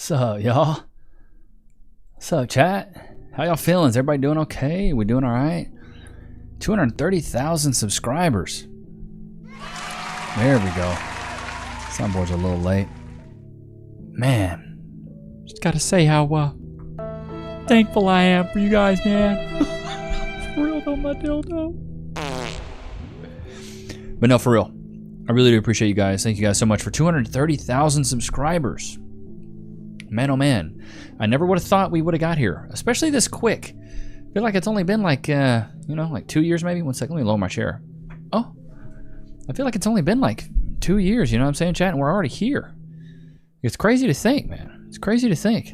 What's up, y'all? What's up, chat? How y'all feeling? Is everybody doing okay? We doing all right? 230,000 subscribers. There we go. Soundboard's a little late. Man. Just gotta say how thankful I am for you guys, man. For real though, my dildo. But no, for real. I really do appreciate you guys. Thank you guys so much for 230,000 subscribers. Man, oh man. I never would have thought we would have got here, especially this quick. I feel like it's only been like, like 2 years maybe. 1 second, let me lower my chair. Oh, I feel like it's only been like 2 years, you know what I'm saying, chat? And we're already here. It's crazy to think, man. It's crazy to think.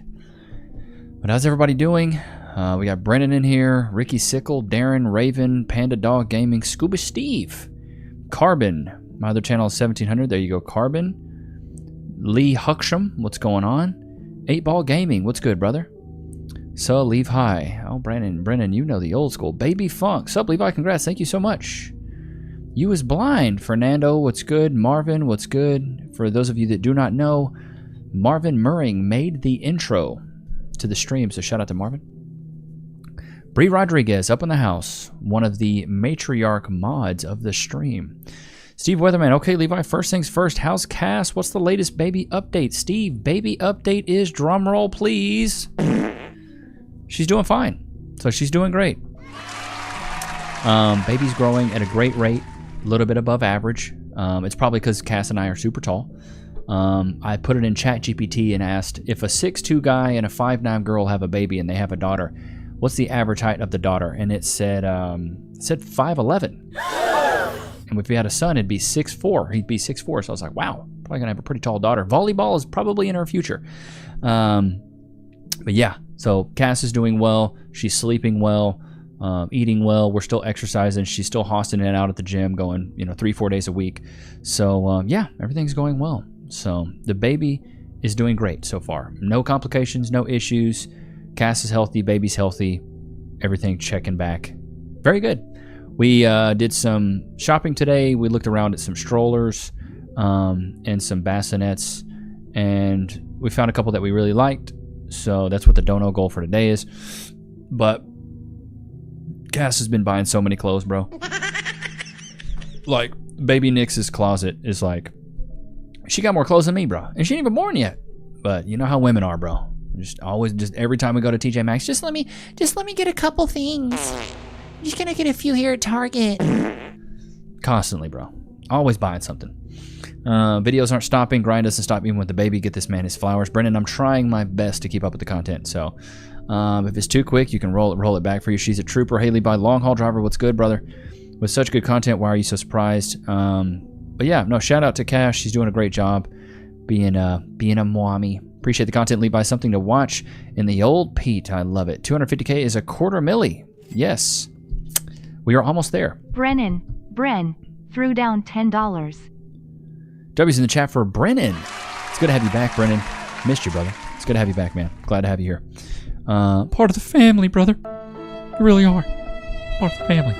But how's everybody doing? We got Brennan in here, Ricky Sickle, Darren, Raven, Panda Dog Gaming, Scuba Steve, Carbon. My other channel is 1700. There you go, Carbon. Lee Hucksham, what's going on? 8-Ball Gaming, what's good, brother? So, Levi. Oh, Brennan, you know the old school. Baby Funk. Sup, Levi, congrats. Thank you so much. You is blind. Fernando, what's good? Marvin, what's good? For those of you that do not know, Marvin Murring made the intro to the stream, so shout out to Marvin. Bree Rodriguez, up in the house. One of the matriarch mods of the stream. Steve Weatherman, okay, Levi, first things first, how's Cass? What's the latest baby update? Steve, baby update is, drumroll please. She's doing fine. So she's doing great. Baby's growing at a great rate, a little bit above average. It's probably because Cass and I are super tall. I put it in ChatGPT and asked, if a 6'2" guy and a 5'9" girl have a baby and they have a daughter, what's the average height of the daughter? And it said 5'11". And if we had a son, it'd be 6'4". He'd be 6'4". So I was like, wow, probably gonna have a pretty tall daughter. Volleyball is probably in her future. But yeah, so Cass is doing well. She's sleeping well, eating well. We're still exercising. She's still hossing in and out at the gym, going 3-4 days a week. So yeah, everything's going well. So the baby is doing great so far. No complications, no issues. Cass is healthy, baby's healthy. Everything checking back. Very good. We did some shopping today. We looked around at some strollers and some bassinets, and we found a couple that we really liked. So that's what the dono goal for today is. But Cass has been buying so many clothes, bro. Like, baby Nichs' closet is like, she got more clothes than me, bro. And she ain't even born yet. But you know how women are, bro. Just every time we go to TJ Maxx, just let me get a couple things. I'm just gonna get a few here at Target. Constantly, bro. Always buying something. Videos aren't stopping. Grind doesn't stop even with the baby. Get this man his flowers. Brendan, I'm trying my best to keep up with the content. So if it's too quick, you can roll it back for you. She's a trooper. Haley by long haul driver. What's good, brother? With such good content, why are you so surprised? But yeah, no, shout out to Cash. She's doing a great job being a mwami. Appreciate the content. Levi, something to watch in the old Pete. I love it. 250K is a quarter milli. Yes. We are almost there. Bren threw down $10. W's in the chat for Brennan. It's good to have you back, Brennan. Missed you, brother. It's good to have you back, man. Glad to have you here. Part of the family, brother. You really are. Part of the family.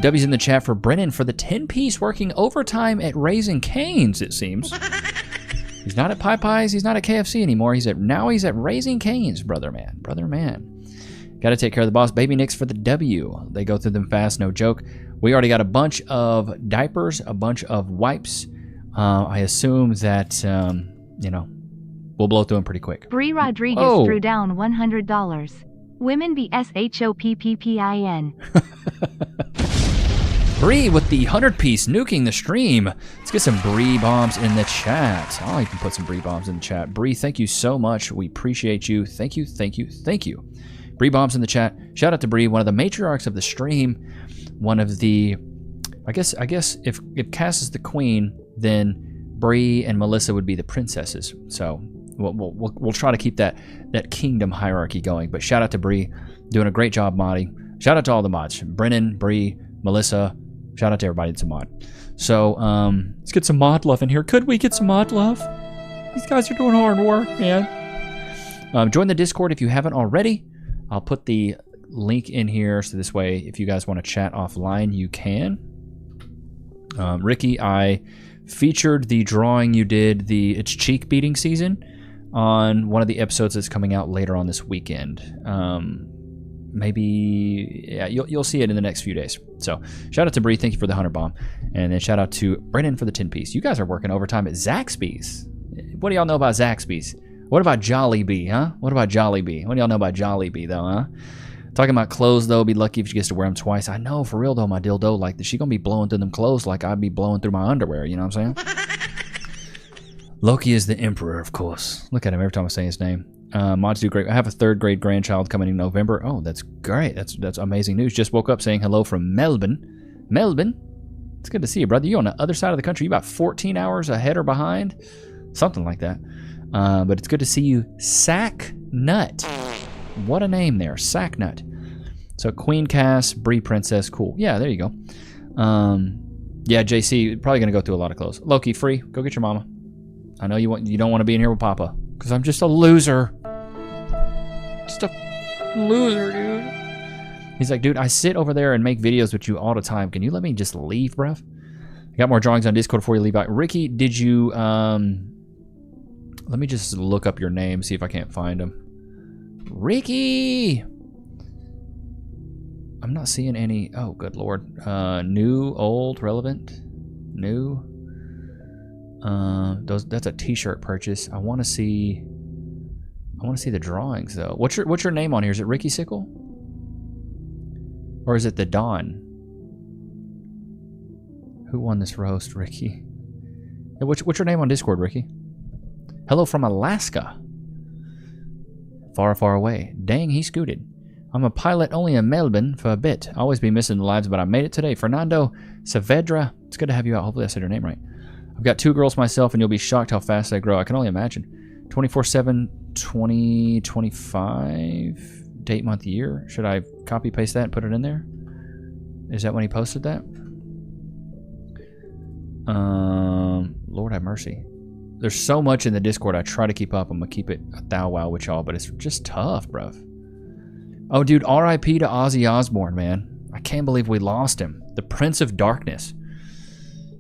W's in the chat for Brennan for the 10-piece working overtime at Raising Cane's, it seems. He's not at Pie Pies. He's not at KFC anymore. He's at Raising Cane's, brother man. Got to take care of the boss. Baby Nichs for the W. They go through them fast, no joke. We already got a bunch of diapers, a bunch of wipes. I assume that, we'll blow through them pretty quick. Bree Rodriguez threw down $100. Women be SHOPPPIN. Bree with the 100-piece nuking the stream. Let's get some Bree bombs in the chat. Oh, you can put some Bree bombs in the chat. Bree, thank you so much. We appreciate you. Thank you. Bree bombs in the chat. Shout out to Bree, one of the matriarchs of the stream. One of the, I guess if Cass is the queen, then Bree and Melissa would be the princesses. So we'll try to keep that kingdom hierarchy going. But shout out to Bree, doing a great job modding. Shout out to all the mods: Brennan, Bree, Melissa. Shout out to everybody that's a mod. So let's get some mod love in here. Could we get some mod love? These guys are doing hard work, man. Join the Discord if you haven't already. I'll put the link in here so this way if you guys want to chat offline, you can. Ricky, I featured the drawing you did, it's cheek beating season. on one of the episodes that's coming out later on this weekend. Maybe, yeah, you'll see it in the next few days. So shout out to Bree, thank you for the 100 bomb, and then shout out to Brennan for the 10 piece. You guys are working overtime at Zaxby's. What do y'all know about Zaxby's? What about Jollibee, huh? What about Jollibee? What do y'all know about Jollibee though, huh? Talking about clothes though, be lucky if she gets to wear them twice. I know, for real though, my dildo, like she gonna be blowing through them clothes like I'd be blowing through my underwear. You know what I'm saying? Loki is the emperor, of course. Look at him every time I say his name. Mods do great. I have a 3rd grade grandchild coming in November. Oh, that's great. That's amazing news. Just woke up saying hello from Melbourne. Melbourne? It's good to see you, brother. You on the other side of the country. You about 14 hours ahead or behind? Something like that. But it's good to see you. Sack Nut. What a name there. Sack Nut. So Queen Cass, Bree Princess. Cool. Yeah, there you go. Yeah, JC, probably going to go through a lot of clothes. Loki, free. Go get your mama. I know you don't want to be in here with Papa. Because I'm just a loser. Just a loser, dude. He's like, dude, I sit over there and make videos with you all the time. Can you let me just leave, bruv? I got more drawings on Discord before you leave out. Ricky, did you... let me just look up your name, see if I can't find him. Ricky! I'm not seeing any... Oh, good lord. New, old, relevant? New... that's a t-shirt purchase. I want to see the drawings though. What's your name on here? Is it Ricky Sickle? Or is it the Don? Who won this roast, Ricky? Hey, what's your name on Discord, Ricky? Hello from Alaska. Far, far away. Dang, he scooted. I'm a pilot only in Melbourne for a bit. I'll always be missing the lives, but I made it today. Fernando Saavedra. It's good to have you out. Hopefully I said your name right. I've got 2 girls myself, and you'll be shocked how fast they grow. I can only imagine. 24/7, 2025, date, month, year. Should I copy paste that and put it in there? Is that when he posted that? Lord have mercy. There's so much in the Discord. I try to keep up. I'm gonna keep it a thou wow with y'all, but it's just tough, bruv. Oh, dude, R.I.P. to Ozzy Osbourne, man. I can't believe we lost him. The Prince of Darkness.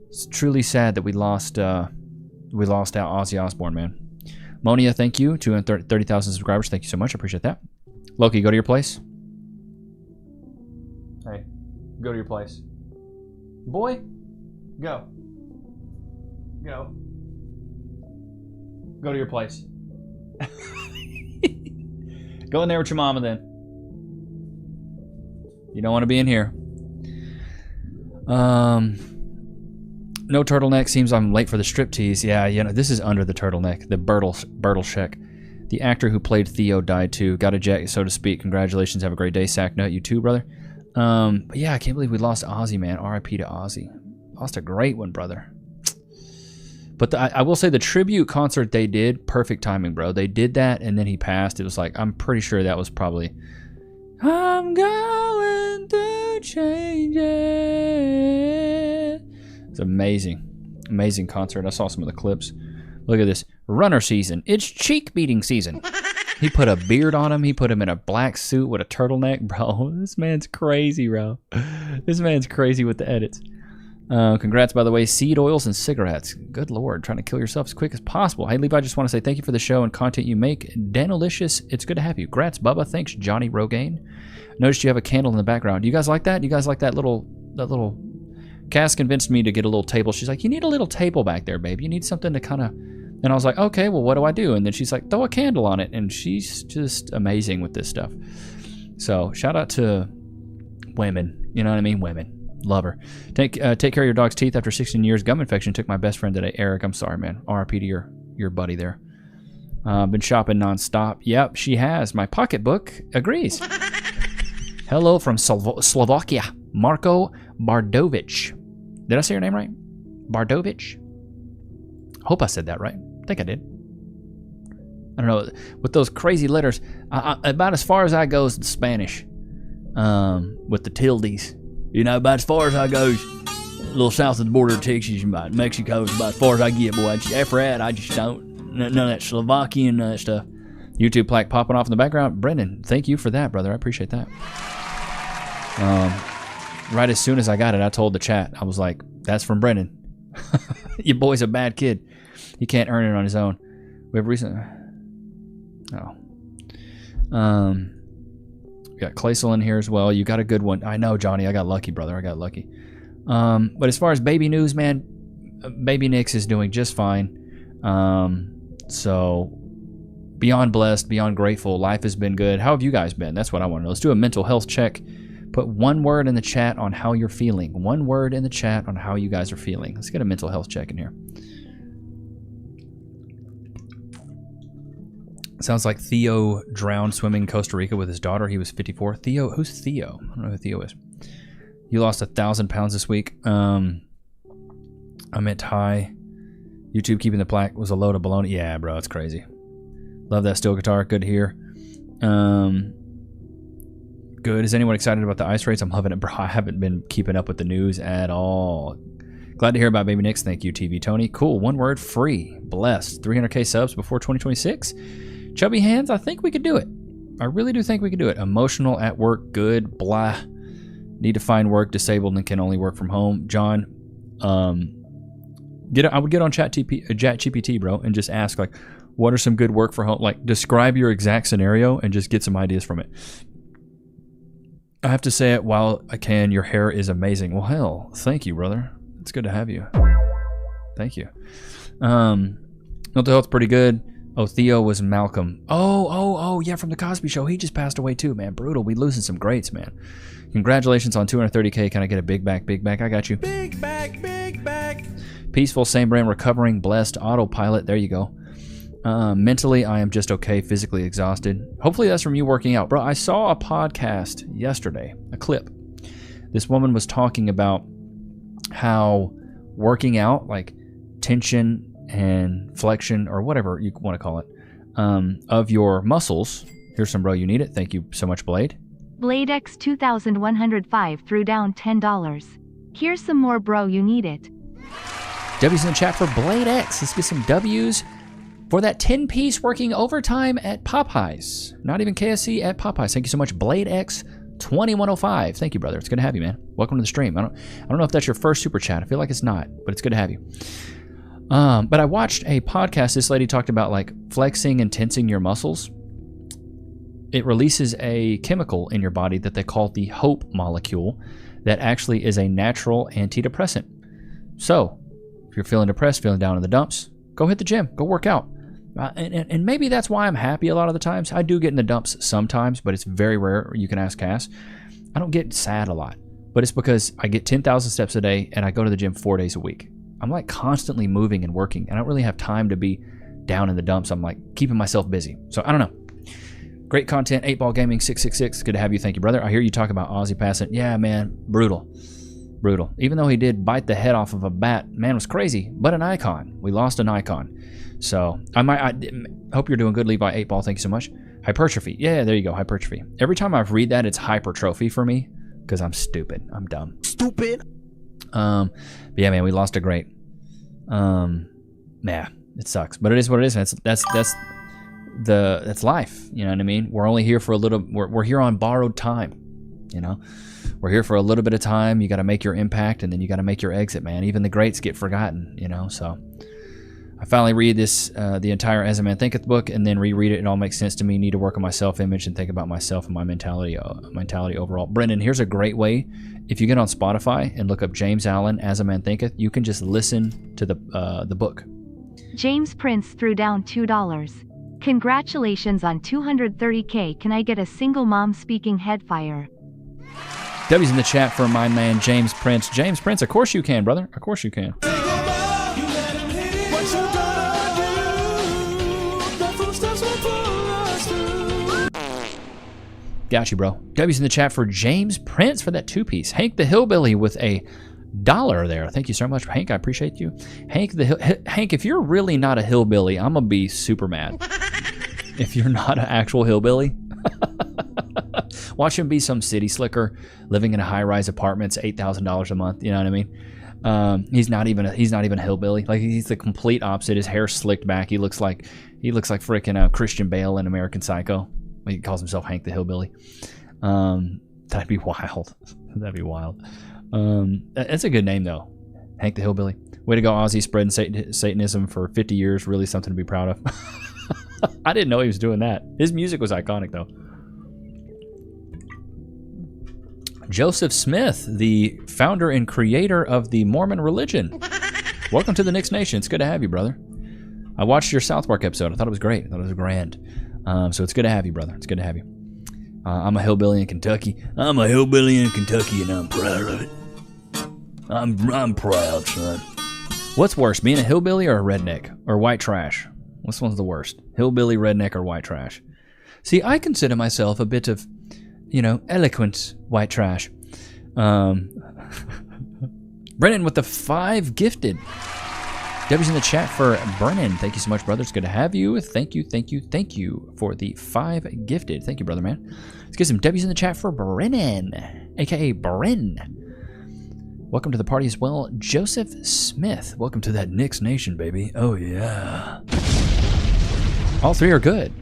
It's truly sad that we lost out Ozzy Osbourne, man. Monia, thank you. 230,000 subscribers. Thank you so much. I appreciate that. Loki, go to your place. Hey, go to your place. Boy, go. Go. Go to your place. Go in there with your mama then. You don't want to be in here. No turtleneck. Seems I'm late for the striptease. Yeah, you know, this is under the turtleneck. The Bertleshek. The actor who played Theo died too. Got a jet, so to speak. Congratulations. Have a great day, Sacknut. You too, brother. But yeah, I can't believe we lost Ozzy, man. R.I.P. to Ozzy. Lost a great one, brother. But I will say the tribute concert they did, perfect timing, bro. They did that, and then he passed. It was like, I'm pretty sure that was probably... I'm going through changes. It's amazing. Amazing concert. I saw some of the clips. Look at this. Runner season. It's cheek beating season. He put a beard on him. He put him in a black suit with a turtleneck. Bro, this man's crazy, bro. This man's crazy with the edits. Congrats, by the way. Seed oils and cigarettes. Good Lord. Trying to kill yourself as quick as possible. Hey, Levi, I just want to say thank you for the show and content you make. Danilicious. It's good to have you. Grats, Bubba. Thanks, Johnny Rogaine. Noticed you have a candle in the background. Do you guys like that? You guys like that little... Cass convinced me to get a little table. She's like, you need a little table back there, babe. You need something to kind of... And I was like, okay, well, what do I do? And then she's like, throw a candle on it. And she's just amazing with this stuff. So shout out to women. You know what I mean? Women. Love her. Take care of your dog's teeth after 16 years. Gum infection took my best friend today. Eric, I'm sorry, man. RIP to your buddy there. Been shopping nonstop. Yep, she has. My pocketbook agrees. Hello from Slovakia. Marko Bardovic. Did I say your name right? Bardovic? Hope I said that right. I think I did. I don't know. With those crazy letters, about as far as I goes in Spanish, with the tildes. You know, about as far as I goes, a little south of the border of Texas, Mexico is about as far as I get, boy. After that, I just don't. None of that Slovakian stuff. YouTube plaque popping off in the background. Brendan, thank you for that, brother. I appreciate that. Right as soon as I got it, I told the chat. I was like, that's from Brendan. Your boy's a bad kid. He can't earn it on his own. We have recent... Oh. We got Claysel in here as well. You got a good one. I know, Johnny. I got lucky, brother. I got lucky. But as far as baby news, man, baby Nichs is doing just fine. So beyond blessed, beyond grateful. Life has been good. How have you guys been? That's what I want to know. Let's do a mental health check. Put one word in the chat on how you're feeling. One word in the chat on how you guys are feeling. Let's get a mental health check in here. Sounds like Theo drowned swimming in Costa Rica with his daughter. He was 54. Theo, who's Theo? I don't know who Theo is. You lost 1,000 pounds this week. I meant hi. YouTube keeping the plaque was a load of baloney. Yeah, bro, it's crazy. Love that steel guitar. Good to hear. Good. Is anyone excited about the ice rates? I'm loving it, bro. I haven't been keeping up with the news at all. Glad to hear about Baby Nichs. Thank you, TV Tony. Cool. One word, free. Blessed. 300K subs before 2026. Chubby hands, I think we could do it. I really do think we could do it. Emotional at work, good, blah. Need to find work, disabled, and can only work from home. John, I would get on ChatGPT, bro, and just ask, like, what are some good work for home? Like, describe your exact scenario and just get some ideas from it. I have to say it while I can. Your hair is amazing. Well, hell, thank you, brother. It's good to have you. Thank you. Mental health's pretty good. Oh, Theo was Malcolm. Oh, yeah, from the Cosby Show. He just passed away too, man. Brutal. We losing some greats, man. Congratulations on 230K. Can I get a big back? Big back. I got you. Big back, big back. Peaceful, same brand, recovering, blessed, autopilot. There you go. Mentally, I am just okay. Physically exhausted. Hopefully that's from you working out. Bro, I saw a podcast yesterday, a clip. This woman was talking about how working out, like tension and flexion, or whatever you want to call it, of your muscles. Here's some, bro. You need it. Thank you so much, Blade. BladeX 2105 threw down $10. Here's some more, bro. You need it. W's in the chat for Blade X. Let's get some W's for that 10-piece working overtime at Popeyes. Not even KFC, at Popeyes. Thank you so much, Blade X 2105. Thank you, brother. It's good to have you, man. Welcome to the stream. I don't know if that's your first super chat. I feel like it's not, but it's good to have you. But I watched a podcast. This lady talked about like flexing and tensing your muscles. It releases a chemical in your body that they call the hope molecule that actually is a natural antidepressant. So if you're feeling depressed, feeling down in the dumps, go hit the gym, go work out. And maybe that's why I'm happy a lot of the times. I do get in the dumps sometimes, but it's very rare. You can ask Cass. I don't get sad a lot, but it's because I get 10,000 steps a day and I go to the gym 4 days a week. I'm like constantly moving and working. I don't really have time to be down in the dumps. I'm like keeping myself busy. So I don't know. Great content. 8Ball Gaming 666. Good to have you. Thank you, brother. I hear you talk about Ozzy passing. Yeah, man. Brutal. Even though he did bite the head off of a bat, man, was crazy. But an icon. We lost an icon. So I hope you're doing good, Levi 8Ball. Thank you so much. Hypertrophy. Yeah, there you go. Hypertrophy. Every time I read that, it's hypertrophy for me because I'm stupid. I'm dumb. Stupid. But yeah, man, we lost a great. Yeah, it sucks, but it is what it is. That's life. You know what I mean? We're only here for a little. We're here on borrowed time. You know, we're here for a little bit of time. You got to make your impact, and then you got to make your exit, man. Even the greats get forgotten. You know, so I finally read this the entire As a Man Thinketh book, and then reread it. It all makes sense to me. Need to work on my self-image and think about myself and my mentality overall. Brendan, here's a great way. If you get on Spotify and look up James Allen, As a Man Thinketh, you can just listen to the book. James Prince threw down $2. Congratulations on 230K. Can I get a single mom speaking headfire? W's in the chat for my man James Prince. James Prince, of course you can, brother. Of course you can. Got you, bro. W's in the chat for James Prince for that 2-piece. Hank the Hillbilly with $1 there. Thank you so much, Hank. I appreciate you. Hank, if you're really not a hillbilly, I'm going to be super mad. If you're not an actual hillbilly. Watch him be some city slicker living in a high-rise apartment. It's $8,000 a month. You know what I mean? He's not even a hillbilly. Like, he's the complete opposite. His hair's slicked back. He looks like freaking Christian Bale in American Psycho. He calls himself Hank the Hillbilly. That'd be wild. That'd be wild. That's a good name, though. Hank the Hillbilly. Way to go, Ozzy, spreading Satanism for 50 years. Really something to be proud of. I didn't know he was doing that. His music was iconic, though. Joseph Smith, the founder and creator of the Mormon religion. Welcome to the Nichs Nation. It's good to have you, brother. I watched your South Park episode. I thought it was great. I thought it was grand. So it's good to have you, brother. It's good to have you. I'm a hillbilly in Kentucky. I'm a hillbilly in Kentucky, and I'm proud of it. I'm proud, son. What's worse, being a hillbilly or a redneck? Or white trash? Which one's the worst? Hillbilly, redneck, or white trash? See, I consider myself a bit of, eloquent white trash. Brennan with the 5 gifted. W's in the chat for Brennan. Thank you so much, brother. It's good to have you. Thank you for the 5 gifted. Thank you, brother, man. Let's get some W's in the chat for Brennan, a.k.a. Bren. Welcome to the party as well, Joseph Smith. Welcome to that Nichs Nation, baby. Oh, yeah. All 3 are good.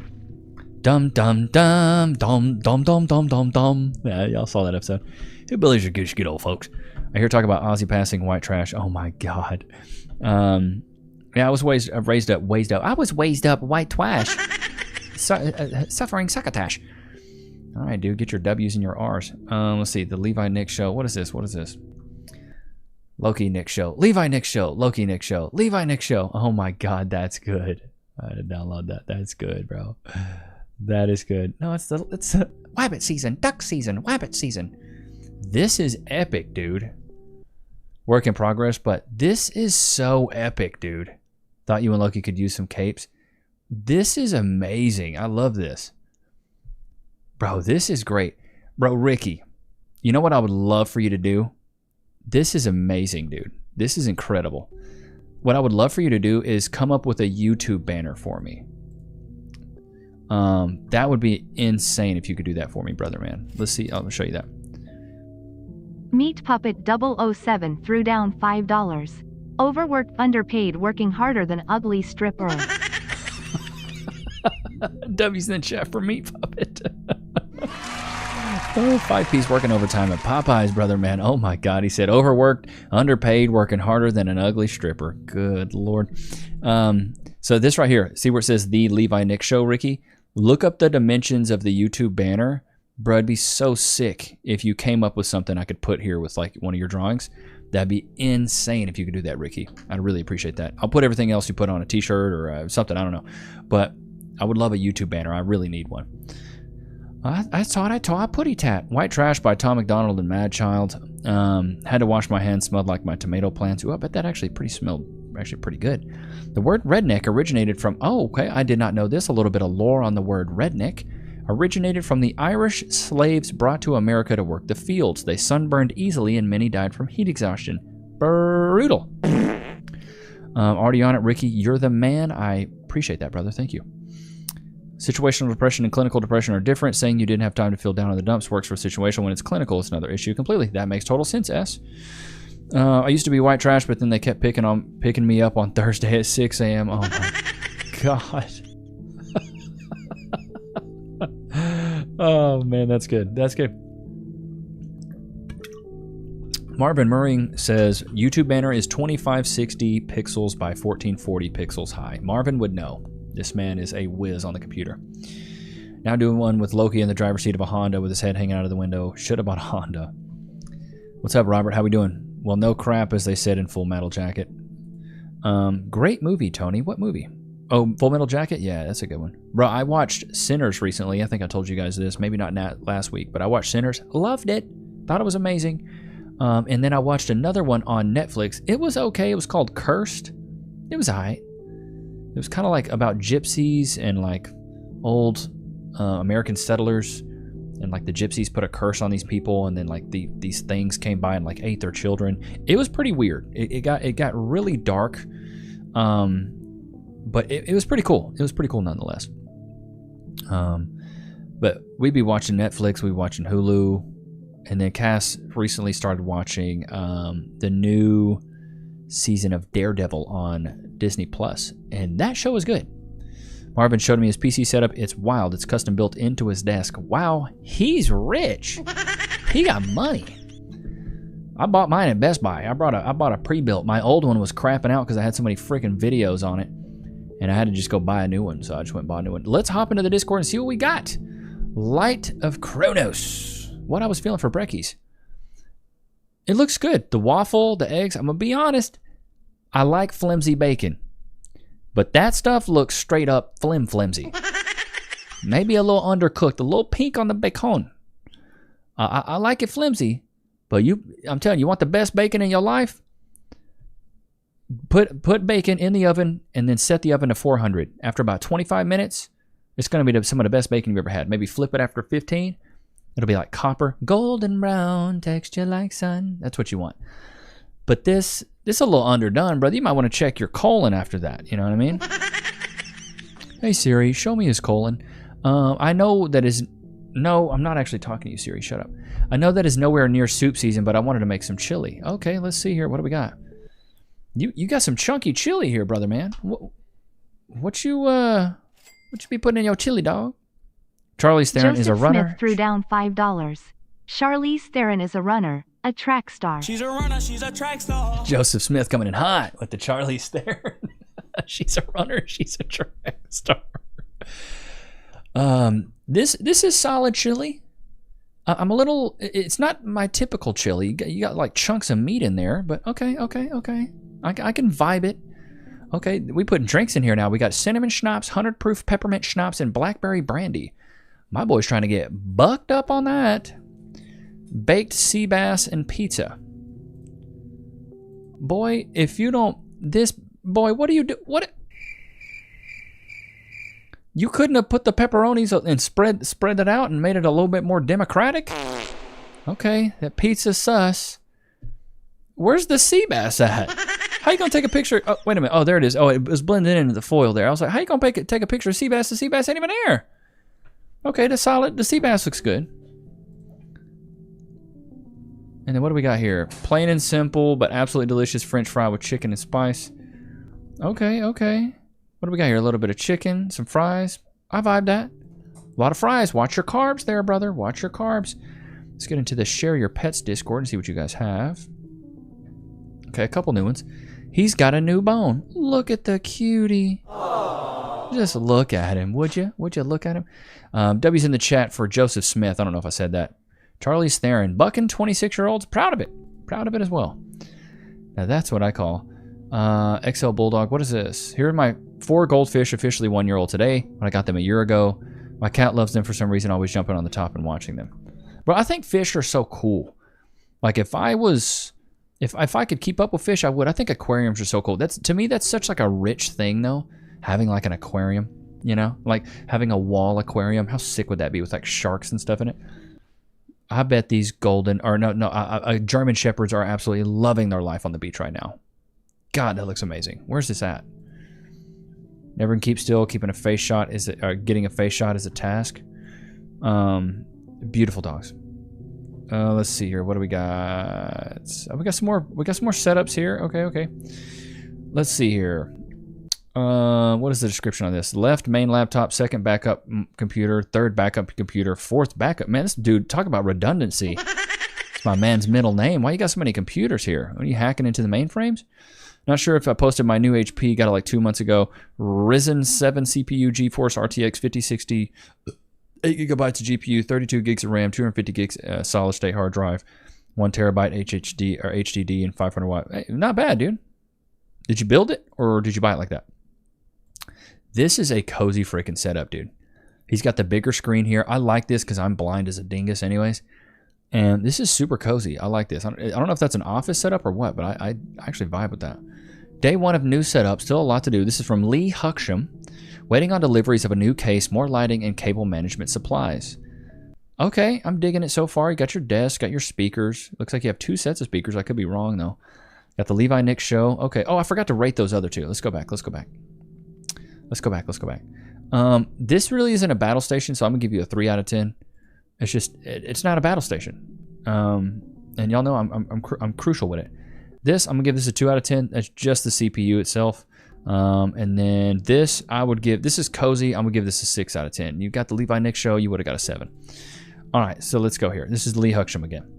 Dum, dum, dum, dum, dum, dum, dum, dum, dum. Yeah, y'all saw that episode. Hillbillies are good old folks. I hear talk about Ozzy passing white trash. Oh, my God. Yeah, I was raised up white trash. Suffering succotash. All right, dude, get your W's and your R's. Let's see, the Levi Nichs show. What is this? Loki Nichs show. Levi Nichs show. Loki Nichs show. Levi Nichs show. Oh my God, that's good. I had to download that. That's good, bro. That is good. No, it's Wabbit season, duck season, Wabbit season. This is epic, dude. Work in progress, but this is so epic, dude. Thought you and Loki could use some capes. This is amazing. I love this. Bro, this is great. Bro, Ricky, you know what I would love for you to do? This is amazing, dude. This is incredible. What I would love for you to do is come up with a YouTube banner for me. That would be insane if you could do that for me, brother, man. Let's see. I'll show you that. Meat Puppet 007 threw down $5. Overworked, underpaid, working harder than ugly stripper. W's in the chat for Meat Puppet. 5-piece working overtime at Popeyes, brother, man. Oh my God, he said overworked, underpaid, working harder than an ugly stripper. Good Lord. So this right here, see where it says the Levi Nichs show, Ricky? Look up the dimensions of the YouTube banner. Bro, it'd be so sick if you came up with something I could put here with like one of your drawings. That'd be insane if you could do that, Ricky. I'd really appreciate that. I'll put everything else you put on a t-shirt or something, I don't know. But I would love a YouTube banner. I really need one. I saw a putty tat. White Trash by Tom McDonald and Mad Child. Had to wash my hands, smelled like my tomato plants. Ooh, I bet that actually smelled pretty good. The word redneck originated from, I did not know this. A little bit of lore on the word redneck. Originated from the Irish slaves brought to America to work the fields. They sunburned easily and many died from heat exhaustion. Brutal. Already on it, Ricky. You're the man. I appreciate that, brother. Thank you. Situational depression and clinical depression are different. Saying you didn't have time to feel down in the dumps works for situational. When it's clinical, it's another issue completely. That makes total sense, S. I used to be white trash, but then they kept picking me up on Thursday at 6 a.m. Oh my God. Oh man, that's good. That's good. Marvin Murray says YouTube banner is 2560 pixels by 1440 pixels high. Marvin would know. This man is a whiz on the computer. Now doing one with Loki in the driver's seat of a Honda with his head hanging out of the window. Should have bought a Honda. What's up, Robert? How we doing? Well, no crap, as they said in Full Metal Jacket. Great movie, Tony. What movie? Oh, Full Metal Jacket? Yeah, that's a good one. Bro, I watched Sinners recently. I think I told you guys this. Maybe not last week, but I watched Sinners. Loved it. Thought it was amazing. And then I watched another one on Netflix. It was okay. It was called Cursed. It was alright. It was kind of like about gypsies and like old American settlers. And like the gypsies put a curse on these people, and then like these things came by and like ate their children. It was pretty weird. It got really dark. But it was pretty cool. It was pretty cool nonetheless. But we'd be watching Netflix, we'd be watching Hulu, and then Cass recently started watching the new season of Daredevil on Disney Plus, and that show was good. Marvin showed me his PC setup. It's wild. It's custom built into his desk. Wow, he's rich. He got money. I bought mine at Best Buy. I bought a pre-built. My old one was crapping out because I had so many freaking videos on it. and I had to just go buy a new one, so I just went and bought a new one. Let's hop into the Discord and see what we got. Light of Kronos. What I was feeling for brekkies. It looks good. The waffle, the eggs. I'm going to be honest. I like flimsy bacon. But that stuff looks straight up flimsy. Maybe a little undercooked. A little pink on the bacon. I like it flimsy. But I'm telling you, you want the best bacon in your life? Put bacon in the oven and then set the oven to 400. After about 25 minutes, it's going to be some of the best bacon you've ever had. Maybe flip it after 15. It'll be like copper, golden brown, texture like sun. That's what you want. But this is a little underdone, brother. You might want to check your colon after that. You know what I mean? Hey, Siri, show me his colon. I know that is... No, I'm not actually talking to you, Siri. Shut up. I know that is nowhere near soup season, but I wanted to make some chili. Okay, let's see here. What do we got? You got some chunky chili here, brother, man. What you be putting in your chili, dog? Charlize Theron is a runner. Smith threw down $5. Charlize Theron is a runner, a track star. She's a runner, she's a track star. Joseph Smith coming in hot with the Charlize Theron. She's a runner, she's a track star. This is solid chili. I'm a little. It's not my typical chili. You got like chunks of meat in there, but okay. I can vibe it. Okay, we putting drinks in here now. We got cinnamon schnapps, 100 proof peppermint schnapps, and blackberry brandy. My boy's trying to get bucked up on that. Baked sea bass and pizza. Boy, if you don't... Boy, what do you do? What... You couldn't have put the pepperonis and spread it out and made it a little bit more democratic? Okay, that pizza's sus. Where's the sea bass at? How you gonna take a picture? Oh, wait a minute. Oh, there it is. Oh, it was blended into the foil there. I was like, how you gonna take a picture of sea bass? The sea bass ain't even there. Okay, that's solid. The sea bass looks good. And then what do we got here? Plain and simple, but absolutely delicious French fry with chicken and spice. Okay. What do we got here? A little bit of chicken, some fries. I vibe that. A lot of fries. Watch your carbs there, brother. Watch your carbs. Let's get into the Share Your Pets Discord and see what you guys have. Okay, a couple new ones. He's got a new bone. Look at the cutie. Aww. Just look at him, would you? Would you look at him? W's in the chat for Joseph Smith. I don't know if I said that. Charlize Theron. Bucking 26-year-olds. Proud of it. Proud of it as well. Now that's what I call XL Bulldog. What is this? Here are my 4 goldfish, officially 1-year-old today. When I got them a year ago. My cat loves them for some reason, always jumping on the top and watching them. But I think fish are so cool. Like if I could keep up with fish, I would. I think aquariums are so cool. To me, that's such like a rich thing though. Having like an aquarium, you know, like having a wall aquarium. How sick would that be with like sharks and stuff in it? I bet these German Shepherds are absolutely loving their life on the beach right now. God, that looks amazing. Where's this at? Never can keep still. Keeping a face shot getting a face shot is a task. Beautiful dogs. Let's see here. What do we got? We got some more setups here. Okay. Let's see here. What is the description on this? Left main laptop, second backup computer, third backup computer, fourth backup. Man, this dude, talk about redundancy. It's my man's middle name. Why you got so many computers here? Are you hacking into the mainframes? Not sure if I posted my new HP, got it like 2 months ago. Ryzen 7 CPU GeForce RTX 5060, 8 gigabytes of GPU, 32 gigs of RAM, 250 gigs solid state hard drive, 1 terabyte HDD, and 500 watt. Hey, not bad, dude. Did you build it or did you buy it like that? This is a cozy freaking setup, dude. He's got the bigger screen here. I like this because I'm blind as a dingus anyways. And this is super cozy. I like this. I don't know if that's an office setup or what, but I actually vibe with that. Day 1 of new setup. Still a lot to do. This is from Lee Hucksham. Waiting on deliveries of a new case, more lighting, and cable management supplies. Okay, I'm digging it so far. You got your desk, got your speakers. Looks like you have 2 sets of speakers. I could be wrong, though. Got the Levi Nichs show. Okay. Oh, I forgot to rate those other 2. Let's go back. This really isn't a battle station, so I'm going to give you a 3 out of 10. It's just, it's not a battle station. And y'all know I'm crucial with it. This, I'm going to give this a 2 out of 10. That's just the CPU itself. And then this, this is cozy. I'm going to give this a 6 out of 10. You got the Levi Nichs show, you would have got a 7. All right, so let's go here. This is Lee Hucksham again.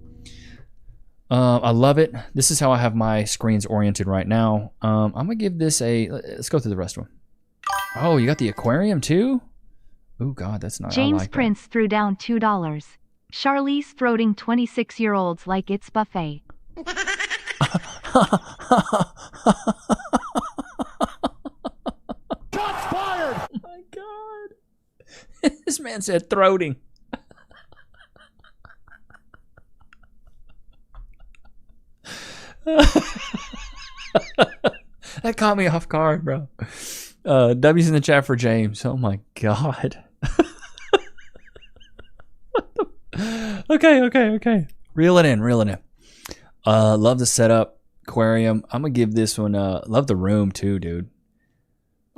I love it. This is how I have my screens oriented right now. I'm going to give this let's go through the rest of them. Oh, you got the aquarium too? Oh God, that's not. James I like Prince threw down $2. Charlize throating 26-year-olds like it's buffet. Shots fired! Oh my God. This man said throating. That caught me off guard, bro. W's in the chat for James. Oh my God. Okay. Reel it in. Love the setup. Aquarium. I'm gonna give this one. Love the room too, dude.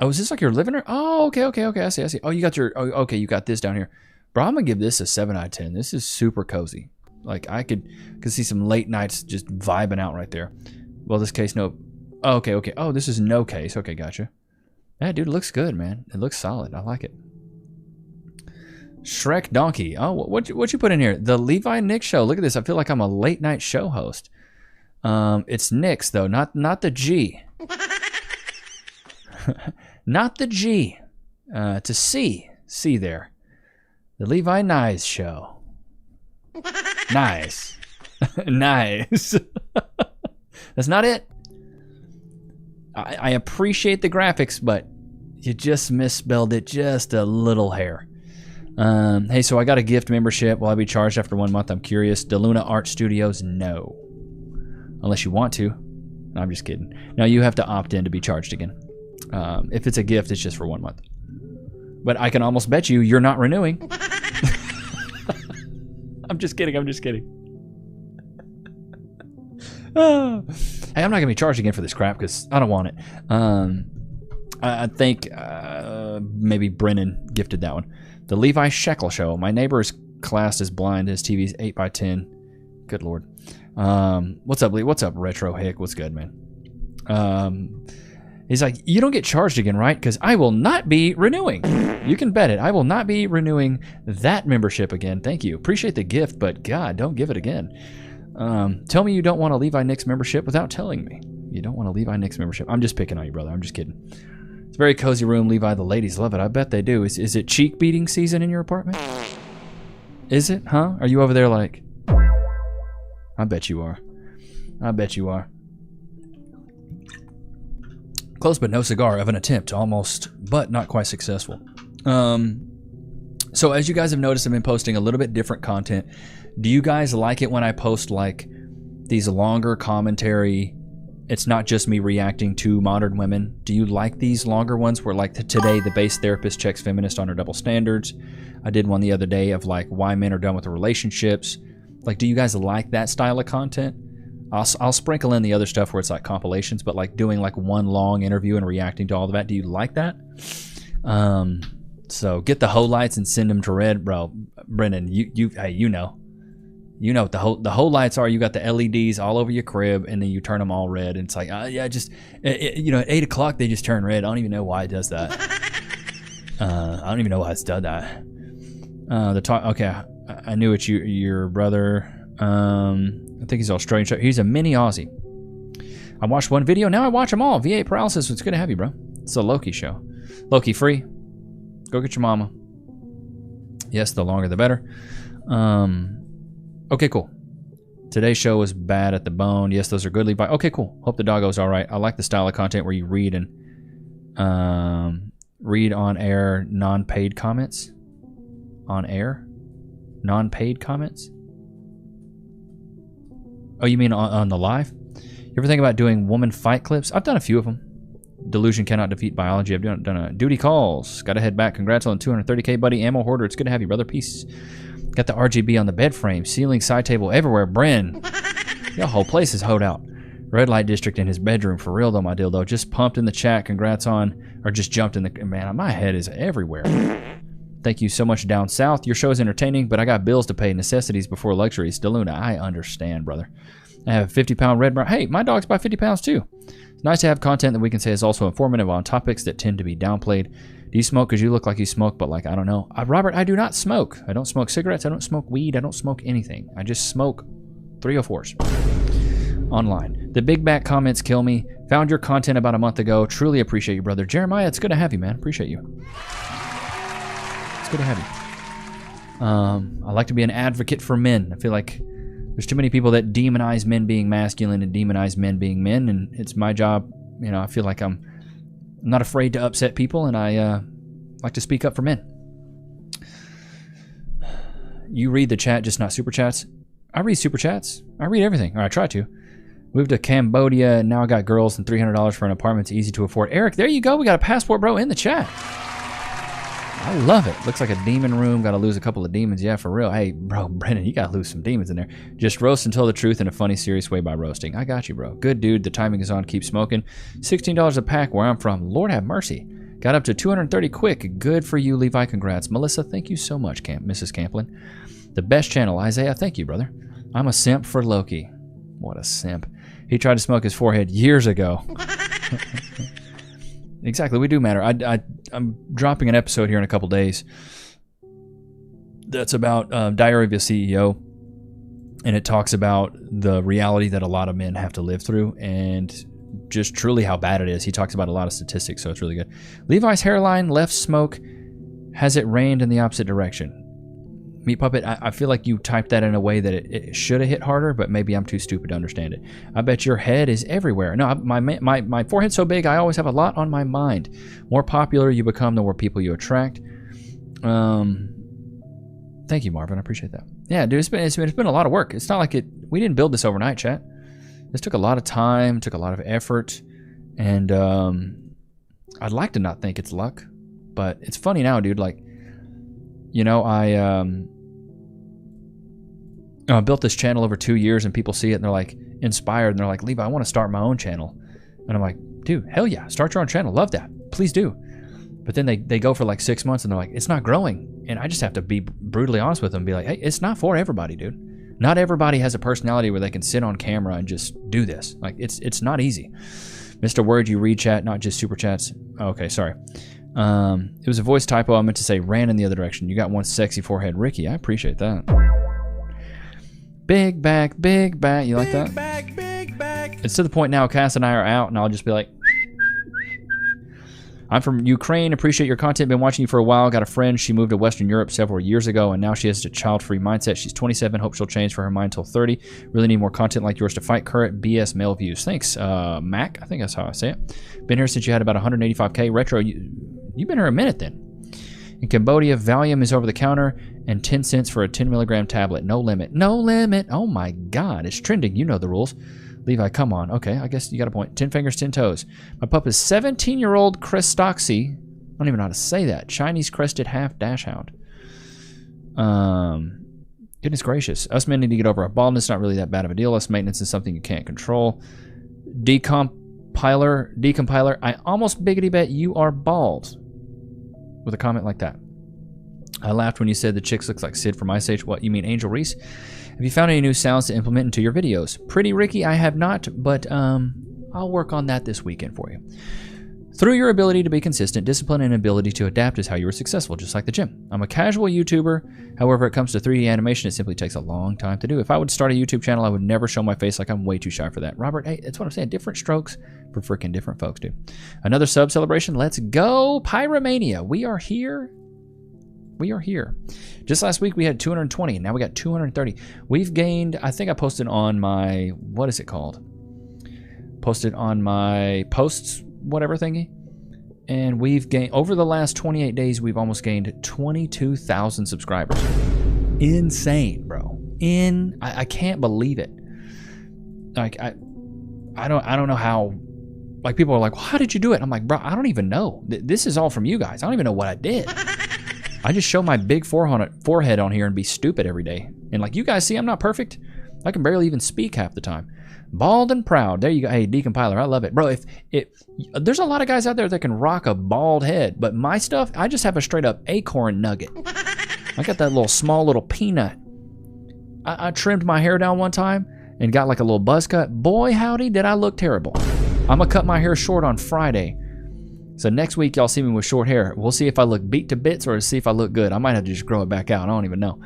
Oh, is this like your living room? Oh, okay. I see. Oh, you got your. Oh, okay, you got this down here, bro. I'm gonna give this a 7 out of 10. This is super cozy. Like I could see some late nights just vibing out right there. Well, this case, no. Oh, okay. Oh, this is no case. Okay, gotcha. Yeah, dude, it looks good, man. It looks solid. I like it. Shrek Donkey. Oh, what you put in here? The Levi Nichs show. Look at this. I feel like I'm a late night show host. It's Nichs though, not the G. Not the G. To C there. The Levi Nichs show. Nice. Nice. That's not it. I appreciate the graphics, but you just misspelled it just a little hair. Hey, so I got a gift membership. Will I be charged after 1 month? I'm curious. DeLuna Art Studios, no. Unless you want to. No, I'm just kidding. Now you have to opt in to be charged again. If it's a gift, it's just for 1 month. But I can almost bet you're not renewing. I'm just kidding. Hey, I'm not gonna be charged again for this crap because I don't want it. I think maybe Brennan gifted that one. The Levi Shekel Show. My neighbor is classed as blind. His TV's 8x10. Good Lord. What's up, Lee? What's up, Retro Hick? What's good, man? He's like, you don't get charged again, right? Because I will not be renewing. You can bet it. I will not be renewing that membership again. Thank you. Appreciate the gift, but God, don't give it again. Tell me you don't want a Levi Nichs membership without telling me. You don't want a Levi Nichs membership. I'm just picking on you, brother. I'm just kidding. It's a very cozy room, Levi. The ladies love it. I bet they do. Is it cheek beating season in your apartment? Is it? Huh? Are you over there like... I bet you are. Close but no cigar of an attempt, almost, but not quite successful. So as you guys have noticed, I've been posting a little bit different content. Do you guys like it when I post like these longer commentary? It's not just me reacting to modern women. Do you like these longer ones where like today the base therapist checks feminist on her double standards? I did one the other day of like why men are done with the relationships. Like, do you guys like that style of content? I'll sprinkle in the other stuff where it's like compilations, but like doing like one long interview and reacting to all of that. Do you like that? So get the whole lights and send them to red, bro. Brennan, hey, you know what the whole lights are. You got the LEDs all over your crib, and then you turn them all red. And it's like, yeah, just at 8 o'clock they just turn red. I don't even know why it does that. I don't even know why it's done that. Okay, I knew it's your brother. I think he's Australian. He's a mini Aussie. I watched one video. Now I watch them all. V8 Paralysis. It's good to have you, bro. It's a Loki show. Loki free. Go get your mama. Yes, the longer the better. Okay, cool. Today's show was bad at the bone. Yes, those are good, Levi. Okay, cool. Hope the doggo's all right. I like the style of content where you read and read on air non-paid comments. On air? Non-paid comments? Oh, you mean on the live? You ever think about doing woman fight clips? I've done a few of them. Delusion cannot defeat biology. I've done a duty calls. Got to head back. Congrats on 230K, buddy. Ammo hoarder. It's good to have you, brother. Peace. Got the RGB on the bed frame, ceiling, side table, everywhere. Bren. Your whole place is hoed out. Red light district in his bedroom. For real though, my dildo. Just pumped in the chat. Congrats on, or just jumped in the, man, my head is everywhere. Thank you so much, Down South. Your show is entertaining, but I got bills to pay. Necessities before luxuries. DeLuna, I understand, brother. I have a 50-pound red brown. Hey, my dog's about 50 pounds too. It's nice to have content that we can say is also informative on topics that tend to be downplayed. Do you smoke? Because you look like you smoke, but like, I don't know. Robert, I do not smoke. I don't smoke cigarettes. I don't smoke weed. I don't smoke anything. I just smoke 304s online. The big back comments kill me. Found your content about a month ago. Truly appreciate you, brother. Jeremiah, it's good to have you, man. Appreciate you. It's good to have you. I like to be an advocate for men. I feel like there's too many people that demonize men being masculine and demonize men being men, and it's my job. You know, I feel like I'm not afraid to upset people, and I like to speak up for men. You read the chat, just not super chats. I read super chats. I read everything, or I try to. Moved to Cambodia, and now I got girls and $300 for an apartment. It's easy to afford. Eric, there you go. We got a passport, bro, in the chat. I love it. Looks like a demon room. Got to lose a couple of demons. Yeah, for real. Hey, bro, Brennan, you got to lose some demons in there. Just roast and tell the truth in a funny, serious way by roasting. I got you, bro. Good dude. The timing is on. Keep smoking. $16 a pack where I'm from. Lord have mercy. Got up to 230 quick. Good for you, Levi. Congrats. Melissa, thank you so much, Mrs. Camplin. The best channel. Isaiah, thank you, brother. I'm a simp for Loki. What a simp. He tried to smoke his forehead years ago. Exactly, we do matter. I'm dropping an episode here in a couple days that's about Diary of a CEO, and it talks about the reality that a lot of men have to live through and just truly how bad it is. He talks about a lot of statistics, so it's really good. Levi's hairline, left smoke. Has it rained in the opposite direction? Meat Puppet, I feel like you typed that in a way that it should have hit harder, but maybe I'm too stupid to understand it. I bet your head is everywhere. No, my forehead's so big, I always have a lot on my mind. More popular you become, the more people you attract. Thank you, Marvin. I appreciate that. Yeah, dude, it's been a lot of work. It's not like we didn't build this overnight, chat. This took a lot of time, took a lot of effort, and I'd like to not think it's luck, but it's funny now, dude. Like, you know, I built this channel over 2 years, and people see it and they're like inspired, and they're like, Levi, I want to start my own channel. And I'm like, dude, hell yeah, start your own channel. Love that. Please do. But then they go for like 6 months and they're like, it's not growing. And I just have to be brutally honest with them and be like, hey, it's not for everybody, dude. Not everybody has a personality where they can sit on camera and just do this. Like, it's not easy. Mr. Word, you read chat, not just super chats. Okay, sorry. It was a voice typo. I meant to say ran in the other direction. You got one sexy forehead. Ricky, I appreciate that. Big back, big back. You like that? Big back. It's to the point now Cass and I are out, and I'll just be like, I'm from Ukraine. Appreciate your content. Been watching you for a while. Got a friend. She moved to Western Europe several years ago, and now she has a child-free mindset. She's 27. Hope she'll change for her mind till 30. Really need more content like yours to fight current BS male views. Thanks, Mac. I think that's how I say it. Been here since you had about 185K. Retro, you've been here a minute then. In Cambodia, Valium is over the counter and 10 cents for a 10 milligram tablet. No limit. No limit. Oh my God. It's trending. You know the rules. Levi, come on. Okay, I guess you got a point. 10 fingers, 10 toes. My pup is 17-year-old Crestoxy. I don't even know how to say that. Chinese crested half dash hound. Goodness gracious. Us men need to get over our baldness. Not really that bad of a deal. Less maintenance is something you can't control. Decompiler. I almost biggity bet you are bald. With a comment like that. I laughed when you said the chicks looks like Sid from Ice Age. What, you mean Angel Reese? Have you found any new sounds to implement into your videos? Pretty Ricky, I have not, but I'll work on that this weekend for you. Through your ability to be consistent, discipline, and ability to adapt is how you were successful, just like the gym. I'm a casual YouTuber. However, it comes to 3D animation, it simply takes a long time to do. If I would start a YouTube channel, I would never show my face. Like, I'm way too shy for that. Robert, hey, that's what I'm saying. Different strokes for freaking different folks, dude. Another sub celebration. Let's go. Pyromania. We are here. We are here. Just last week we had 220, and now we got 230. We've gained, I think I posted on my, what is it called? Posted on my posts, whatever thingy. And we've gained, over the last 28 days, we've almost gained 22,000 subscribers. Insane, bro. I can't believe it. Like, I don't know how, like, people are like, well, how did you do it? I'm like, bro, I don't even know. This is all from you guys. I don't even know what I did. I just show my big forehead on here and be stupid every day. And like you guys see, I'm not perfect. I can barely even speak half the time. Bald and proud. There you go. Hey, Decompiler, I love it. Bro, if there's a lot of guys out there that can rock a bald head, but my stuff, I just have a straight up acorn nugget. I got that little small little peanut. I trimmed my hair down one time and got like a little buzz cut. Boy, howdy, did I look terrible. I'm going to cut my hair short on Friday. So next week, y'all see me with short hair. We'll see if I look beat to bits or see if I look good. I might have to just grow it back out. I don't even know.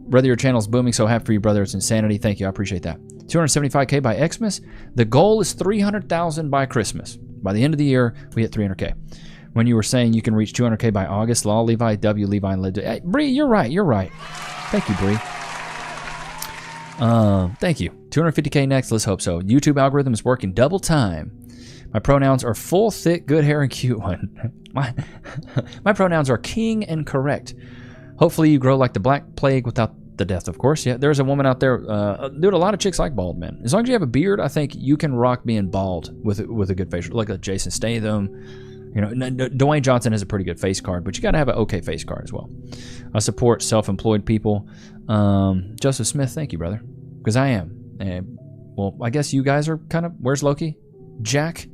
Brother, your channel's booming, so happy for you, brother. It's insanity. Thank you. I appreciate that. 275K by Xmas. The goal is 300,000 by Christmas. By the end of the year, we hit 300K. When you were saying you can reach 200K by August, Law, Levi, W, Levi, and Levi. Hey, Bree, you're right. Thank you, Bree. Thank you. 250K next. Let's hope so. YouTube algorithm is working double time. My pronouns are full, thick, good hair, and cute one. My pronouns are king and correct. Hopefully you grow like the Black Plague without the death, of course. Yeah, there's a woman out there. Dude, a lot of chicks like bald men. As long as you have a beard, I think you can rock being bald with a good face. Like a Jason Statham. You know, Dwayne Johnson has a pretty good face card, but you got to have an okay face card as well. I support self-employed people. Joseph Smith, thank you, brother. Because I am. And, well, I guess you guys are kind of... Where's Loki? Jack?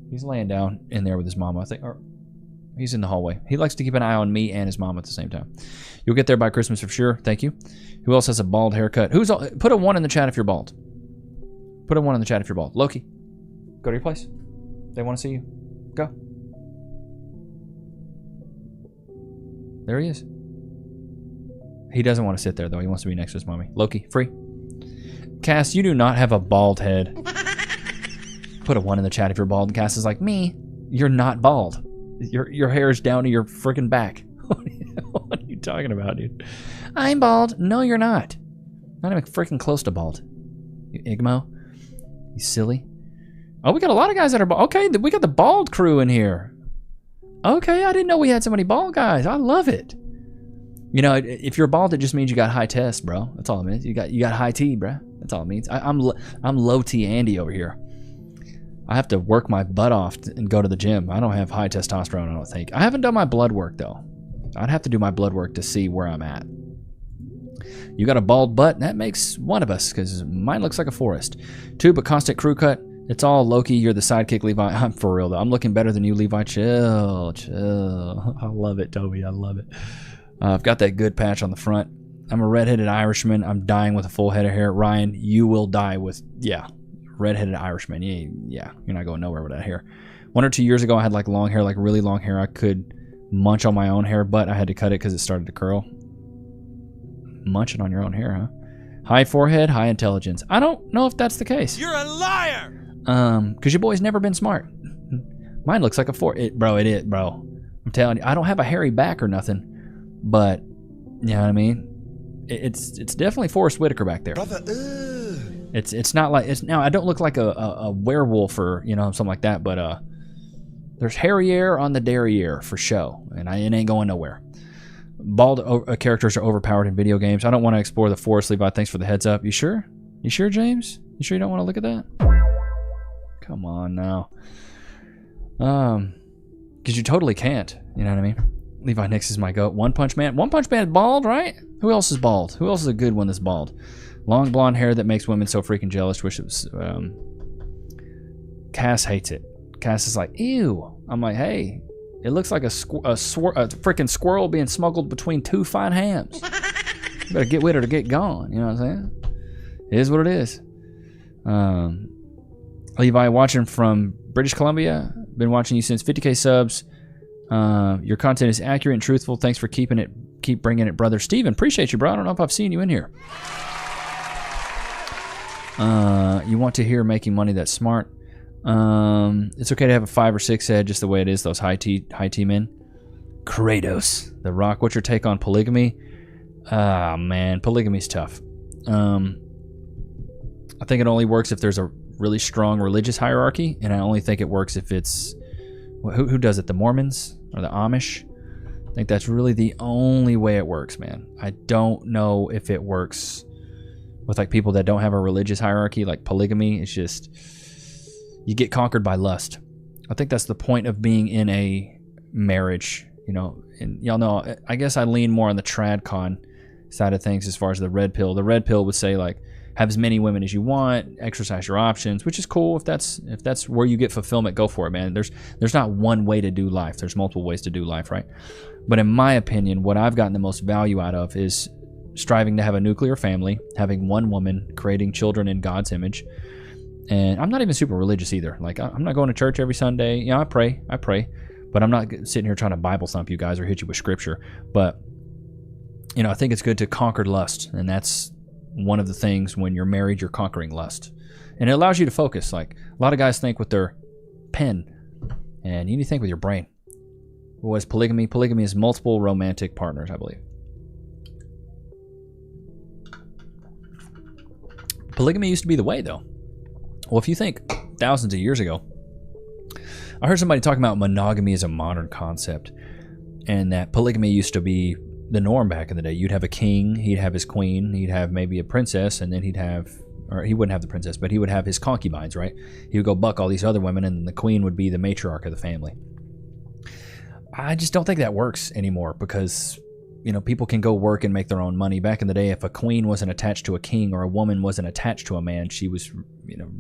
He's laying down in there with his mama, I think. Or he's in the hallway. He likes to keep an eye on me and his mama at the same time. You'll get there by Christmas for sure. Thank you. Who else has a bald haircut? Put a 1 in the chat if you're bald. Put a 1 in the chat if you're bald. Loki, go to your place. They want to see you. Go. There he is. He doesn't want to sit there, though. He wants to be next to his mommy. Loki, free. Cass, you do not have a bald head. Put a 1 in the chat if you're bald. And Cass is like, me, you're not bald. Your hair is down to your freaking back. What are you talking about, dude? I'm bald. No, you're not. Not even freaking close to bald. You Igmo. You silly. Oh, we got a lot of guys that are bald. Okay, we got the bald crew in here. Okay, I didn't know we had so many bald guys. I love it. You know, if you're bald, it just means you got high test, bro. That's all it means. You got high T, bro. That's all it means. I'm low T Andy over here. I have to work my butt off and go to the gym. I don't have high testosterone, I don't think. I haven't done my blood work, though. I'd have to do my blood work to see where I'm at. You got a bald butt? That makes one of us, because mine looks like a forest. 2, but constant crew cut. It's all Loki. You're the sidekick, Levi. I'm for real, though. I'm looking better than you, Levi. Chill. I love it, Toby. I love it. I've got that good patch on the front. I'm a redheaded Irishman. I'm dying with a full head of hair. Ryan, you will die with, redheaded Irishman. Yeah, you're not going nowhere with that hair. 1 or 2 years ago, I had like long hair, like really long hair. I could munch on my own hair, but I had to cut it because it started to curl. Munching on your own hair, huh? High forehead, high intelligence. I don't know if that's the case. You're a liar! Because your boy's never been smart. Mine looks like a bro. It is, bro. I'm telling you, I don't have a hairy back or nothing, but you know what I mean. It's definitely Forrest Whitaker back there. Brother, It's not like it's now. I don't look like a werewolf or something like that, but there's hairy on the derriere for show, and it ain't going nowhere. Bald characters are overpowered in video games. I don't want to explore the forest, Levi. Thanks for the heads up. You sure? You sure, James? You sure you don't want to look at that? Come on now. Because you totally can't. You know what I mean? Levi Nichs is my goat. One Punch Man. One Punch Man is bald, right? Who else is bald? Who else is a good one that's bald? Long blonde hair that makes women so freaking jealous. Wish it was... Cass hates it. Cass is like, ew. I'm like, hey, it looks like a freaking squirrel being smuggled between 2 fine hams. You better get with it or get gone. You know what I'm saying? It is what it is. Levi, watching from British Columbia. Been watching you since 50K subs. Your content is accurate and truthful. Thanks for keep bringing it, brother. Steven, appreciate you, bro. I don't know if I've seen you in here. You want to hear making money that's smart. It's okay to have a 5 or 6 head, just the way it is. Those high T men. Kratos, The Rock. What's your take on polygamy? Man, polygamy's tough. I think it only works if there's a really strong religious hierarchy, and I only think it works if it's who does it? The Mormons or the Amish? I think that's really the only way it works, man. I don't know if it works with like people that don't have a religious hierarchy, like polygamy. It's just you get conquered by lust. I think that's the point of being in a marriage, and y'all know, I guess I lean more on the tradcon side of things as far as the red pill. The red pill would say like, have as many women as you want, exercise your options, which is cool. If that's where you get fulfillment, go for it, man. There's not one way to do life. There's multiple ways to do life, right? But in my opinion, what I've gotten the most value out of is striving to have a nuclear family, having one woman, creating children in God's image. And I'm not even super religious either. Like, I'm not going to church every Sunday. I pray, but I'm not sitting here trying to Bible thump you guys or hit you with scripture. But, I think it's good to conquer lust, and that's one of the things when you're married, you're conquering lust. And it allows you to focus. Like, a lot of guys think with their pen, and you need to think with your brain. What is polygamy? Polygamy is multiple romantic partners, I believe. Polygamy used to be the way, though. Well, if you think thousands of years ago, I heard somebody talking about monogamy as a modern concept, and that polygamy used to be the norm back in the day. You'd have a king, he'd have his queen, he'd have maybe a princess, and then he'd have, or he wouldn't have the princess, but he would have his concubines, right? He would go buck all these other women, and the queen would be the matriarch of the family. I just don't think that works anymore because, you know, people can go work and make their own money. Back in the day, if a queen wasn't attached to a king or a woman wasn't attached to a man, she was, you know,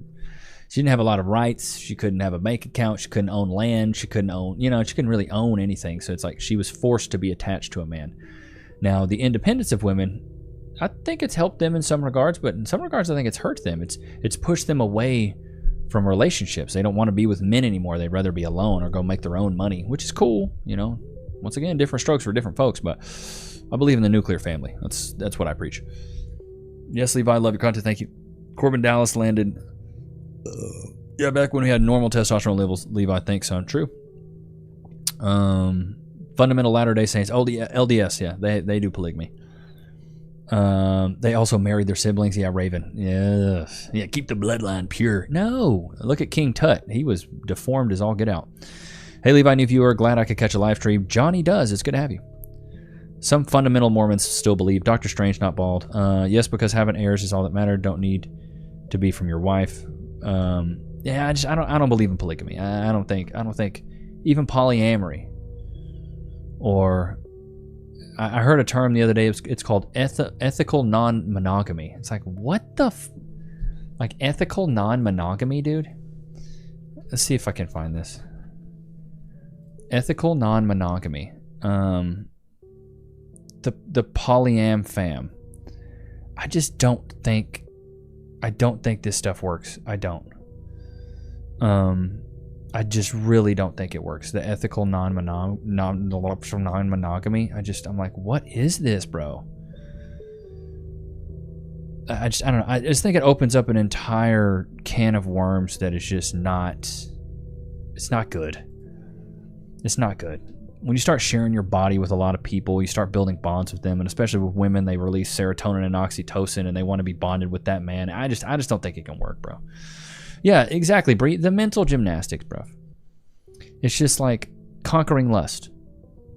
she didn't have a lot of rights. She couldn't have a bank account. She couldn't own land. She couldn't own, you know, she couldn't really own anything. So it's like she was forced to be attached to a man. Now, the independence of women, I think it's helped them in some regards, but in some regards, I think it's hurt them. It's pushed them away from relationships. They don't want to be with men anymore. They'd rather be alone or go make their own money, which is cool, you know. Once again, different strokes for different folks, but I believe in the nuclear family. That's what I preach. Yes, Levi, I love your content. Thank you. Corbin Dallas landed. Yeah, back when we had normal testosterone levels, Levi thinks so. True. Fundamental Latter-day Saints. Oh, the LDS, yeah, they do polygamy. They also married their siblings. Yeah, Raven. Yeah, keep the bloodline pure. No, look at King Tut. He was deformed as all get out. Hey, Levi, new viewer. Glad I could catch a live stream. Johnny does. It's good to have you. Some fundamental Mormons still believe Doctor Strange not bald. Yes, because having heirs is all that mattered. Don't need to be from your wife. Yeah, I don't believe in polygamy. I don't think even polyamory, or I heard a term the other day. It's called ethical non-monogamy. It's like, what the like ethical non-monogamy, dude? Let's see if I can find this. Ethical non-monogamy. The polyam fam. I don't think this stuff works. I don't. I just really don't think it works. The ethical non-monogamy. I'm like, what is this, bro? I don't know. I just think it opens up an entire can of worms that is just not. It's not good. It's not good. When you start sharing your body with a lot of people, you start building bonds with them, and especially with women, they release serotonin and oxytocin, and they want to be bonded with that man. I just don't think it can work, bro. Yeah, exactly, Bree. The mental gymnastics, bro. It's just like conquering lust.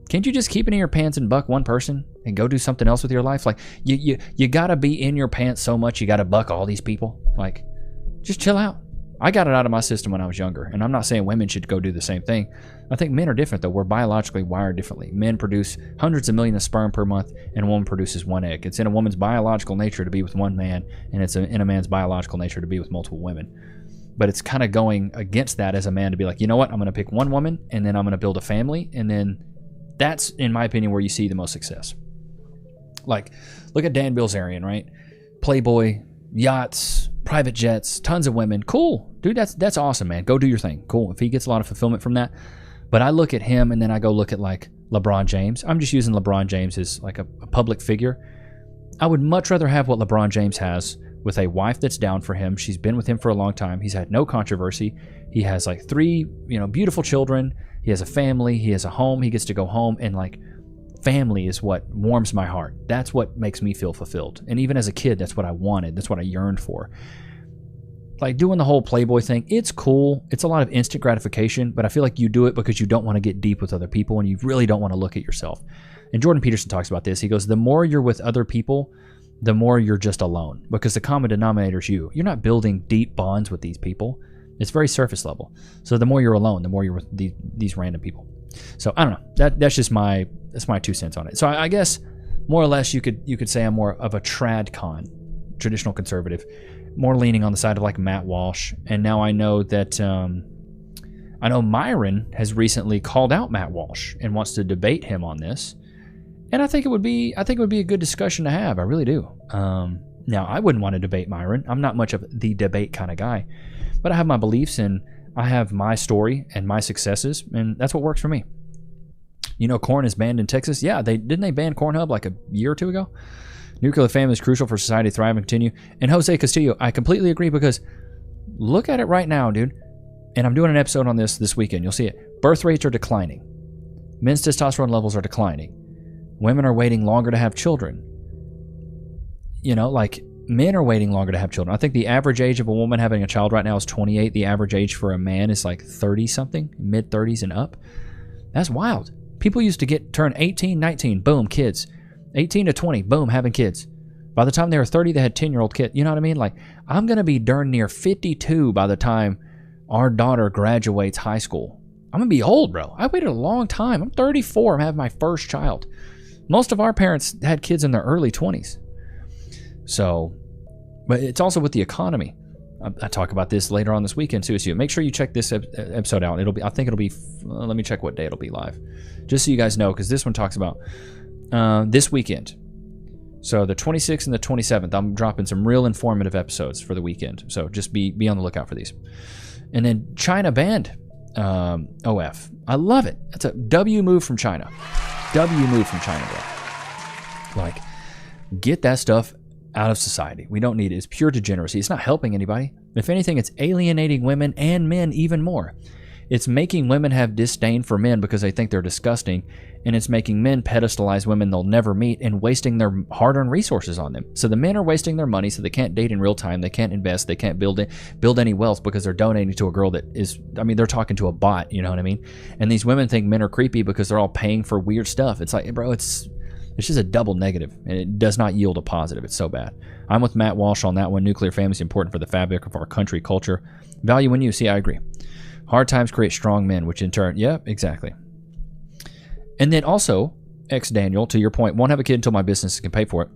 Can't you just keep it in your pants and buck one person and go do something else with your life? Like, you gotta be in your pants so much you gotta buck all these people. Like, just chill out. I got it out of my system when I was younger, and I'm not saying women should go do the same thing. I think men are different, though. We're biologically wired differently. Men produce hundreds of millions of sperm per month, and a woman produces one egg. It's in a woman's biological nature to be with one man, and it's in a man's biological nature to be with multiple women. But it's kind of going against that as a man to be like, you know what, I'm going to pick one woman, and then I'm going to build a family, and then that's, in my opinion, where you see the most success. Like, look at Dan Bilzerian, right? Playboy, yachts, private jets, tons of women. Cool. Dude, that's awesome, man. Go do your thing. Cool. If he gets a lot of fulfillment from that. But I look at him and then I go look at like LeBron James. I'm just using LeBron James as like a public figure. I would much rather have what LeBron James has with a wife that's down for him. She's been with him for a long time. He's had no controversy. He has like 3, beautiful children. He has a family. He has a home. He gets to go home, and like family is what warms my heart. That's what makes me feel fulfilled. And even as a kid, that's what I wanted. That's what I yearned for. Like doing the whole Playboy thing, it's cool. It's a lot of instant gratification, but I feel like you do it because you don't want to get deep with other people and you really don't want to look at yourself. And Jordan Peterson talks about this. He goes, the more you're with other people, the more you're just alone, because the common denominator is you. You're not building deep bonds with these people. It's very surface level. So the more you're alone, the more you're with these random people. So I don't know. That's just my 2 cents on it. So I guess more or less you could say I'm more of a tradcon, traditional conservative, more leaning on the side of like Matt Walsh. And now I know that I know Myron has recently called out Matt Walsh and wants to debate him on this. And I think it would be a good discussion to have. I really do. Now I wouldn't want to debate Myron. I'm not much of the debate kind of guy, but I have my beliefs and I have my story and my successes, and that's what works for me. Corn is banned in Texas. Yeah, didn't they ban Cornhub like a year or 2 ago? Nuclear family is crucial for society to thrive and continue. And Jose Castillo, I completely agree because look at it right now, dude. And I'm doing an episode on this weekend. You'll see it. Birth rates are declining. Men's testosterone levels are declining. Women are waiting longer to have children. You know, like men are waiting longer to have children. I think the average age of a woman having a child right now is 28. The average age for a man is like 30-something, mid-30s and up. That's wild. People used to turn 18, 19, boom, kids. 18 to 20, boom, having kids. By the time they were 30, they had 10-year-old kids. You know what I mean? Like, I'm going to be darn near 52 by the time our daughter graduates high school. I'm going to be old, bro. I waited a long time. I'm 34. I'm having my first child. Most of our parents had kids in their early 20s. So, but it's also with the economy. I talk about this later on this weekend too. So make sure you check this episode out. I think it'll be, let me check what day it'll be live. Just so you guys know, because this one talks about this weekend. So the 26th and the 27th, I'm dropping some real informative episodes for the weekend. So just be on the lookout for these. And then China banned OF. I love it. That's a W move from China. W move from China, bro. Like, get that stuff out of society. We don't need it. It's pure degeneracy. It's not helping anybody. If anything, it's alienating women and men even more. It's making women have disdain for men because they think they're disgusting, and it's making men pedestalize women they'll never meet and wasting their hard-earned resources on them. So the men are wasting their money, so they can't date in real time, they can't invest, they can't build any wealth because they're donating to a girl that is, I mean, they're talking to a bot, you know what I mean? And these women think men are creepy because they're all paying for weird stuff. It's like, bro, it's just a double negative, and it does not yield a positive. It's so bad. I'm with Matt Walsh on that one. Nuclear family is important for the fabric of our country, culture. Value in you. See, I agree. Hard times create strong men, which in turn, yeah, exactly. And then also, Daniel, to your point, won't have a kid until my business can pay for it.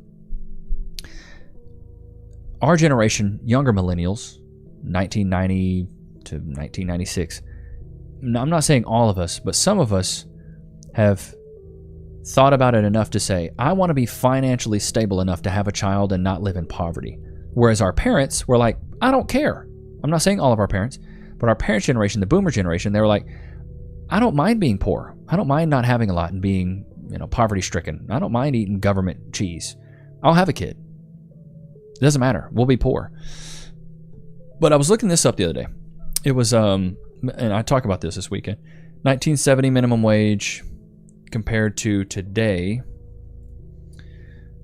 Our generation, younger millennials, 1990 to 1996, I'm not saying all of us, but some of us have thought about it enough to say, I want to be financially stable enough to have a child and not live in poverty. Whereas our parents were like, I don't care. I'm not saying all of our parents, but our parents' generation, the boomer generation, they were like, I don't mind being poor. I don't mind not having a lot and being, poverty stricken. I don't mind eating government cheese. I'll have a kid. It doesn't matter. We'll be poor. But I was looking this up the other day. It was, and I talk about this weekend, 1970 minimum wage compared to today.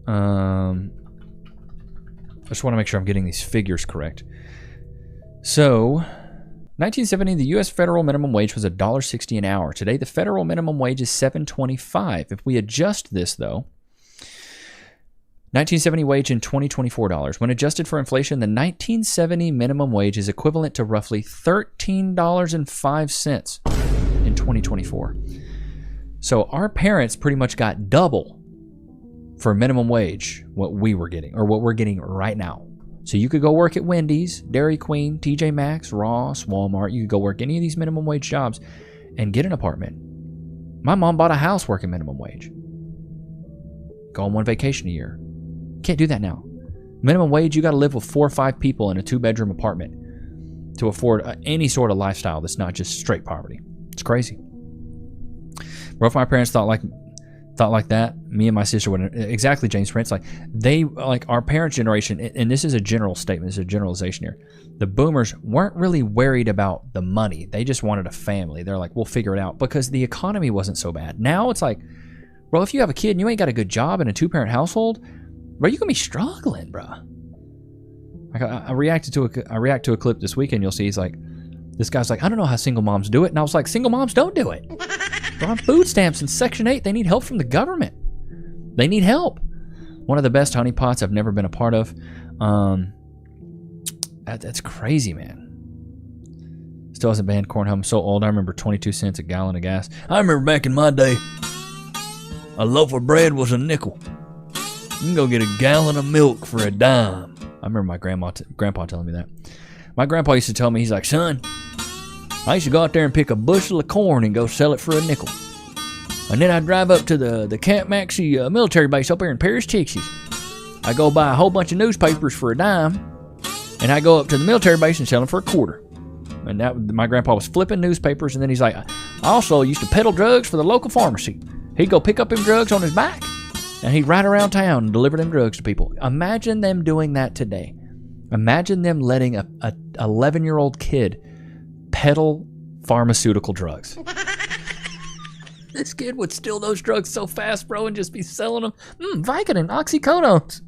I just want to make sure I'm getting these figures correct. So, 1970, the U.S. federal minimum wage was $1.60 an hour. Today, the federal minimum wage is $7.25. If we adjust this, though, 1970 wage in 2024 dollars. When adjusted for inflation, the 1970 minimum wage is equivalent to roughly $13.05 in 2024. So our parents pretty much got double for minimum wage what we were getting, or what we're getting right now. So you could go work at Wendy's, Dairy Queen, TJ Maxx, Ross, Walmart. You could go work any of these minimum wage jobs and get an apartment. My mom bought a house working minimum wage. Go on one vacation a year. Can't do that now. Minimum wage, you got to live with 4 or 5 people in a 2-bedroom apartment to afford any sort of lifestyle that's not just straight poverty. It's crazy. Both my parents thought like that, me and my sister would, exactly, James Prince, our parents' generation, and this is a general statement, this is a generalization here. The boomers weren't really worried about the money. They just wanted a family. They're like, we'll figure it out because the economy wasn't so bad. Now it's like, bro, if you have a kid and you ain't got a good job in a 2-parent household, bro, you're gonna be struggling, bro. Like I react to a clip this weekend. You'll see he's like, this guy's like, I don't know how single moms do it, and I was like, single moms don't do it. They're on food stamps in Section 8. They need help from the government. They need help. One of the best honeypots I've never been a part of. That's crazy, man. Still hasn't banned corn. I'm so old. I remember 22 cents a gallon of gas. I remember back in my day, a loaf of bread was a nickel. You can go get a gallon of milk for a dime. I remember my grandpa telling me that. My grandpa used to tell me, he's like, son, I used to go out there and pick a bushel of corn and go sell it for a nickel. And then I'd drive up to the Camp Maxey military base up here in Paris, Texas. I go buy a whole bunch of newspapers for a dime, and I go up to the military base and sell them for a quarter. And my grandpa was flipping newspapers, and then he's like, I also used to peddle drugs for the local pharmacy. He'd go pick up them drugs on his back, And he'd ride around town and deliver them drugs to people. Imagine them doing that today. Imagine them letting a 11-year-old kid peddle pharmaceutical drugs. This kid would steal those drugs so fast, bro, and just be selling them. Vicodin, oxycodones.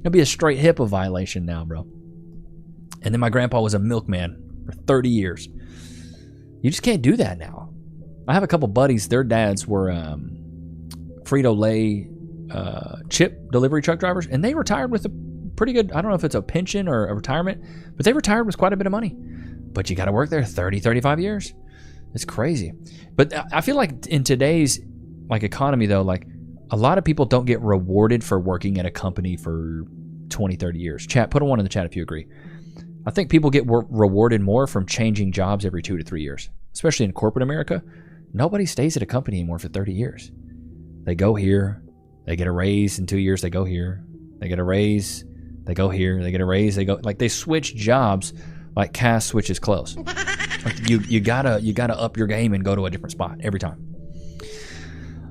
It'd be a straight HIPAA violation now, bro. And then my grandpa was a milkman for 30 years. You just can't do that now. I have a couple buddies, their dads were Frito-Lay chip delivery truck drivers, and they retired with a pretty good, I don't know if it's a pension or a retirement, but they retired with quite a bit of money. But you got to work there 30, 35 years. It's crazy. But I feel like in today's economy, though, a lot of people don't get rewarded for working at a company for 20, 30 years. Chat, put a 1 in the chat if you agree. I think people get rewarded more from changing jobs every 2 to 3 years, especially in corporate America. Nobody stays at a company anymore for 30 years. They go here, they get a raise in 2 years, they go here, they get a raise, they go here, they get a raise, they go, they switch jobs like Cass switches clothes. You gotta up your game and go to a different spot every time.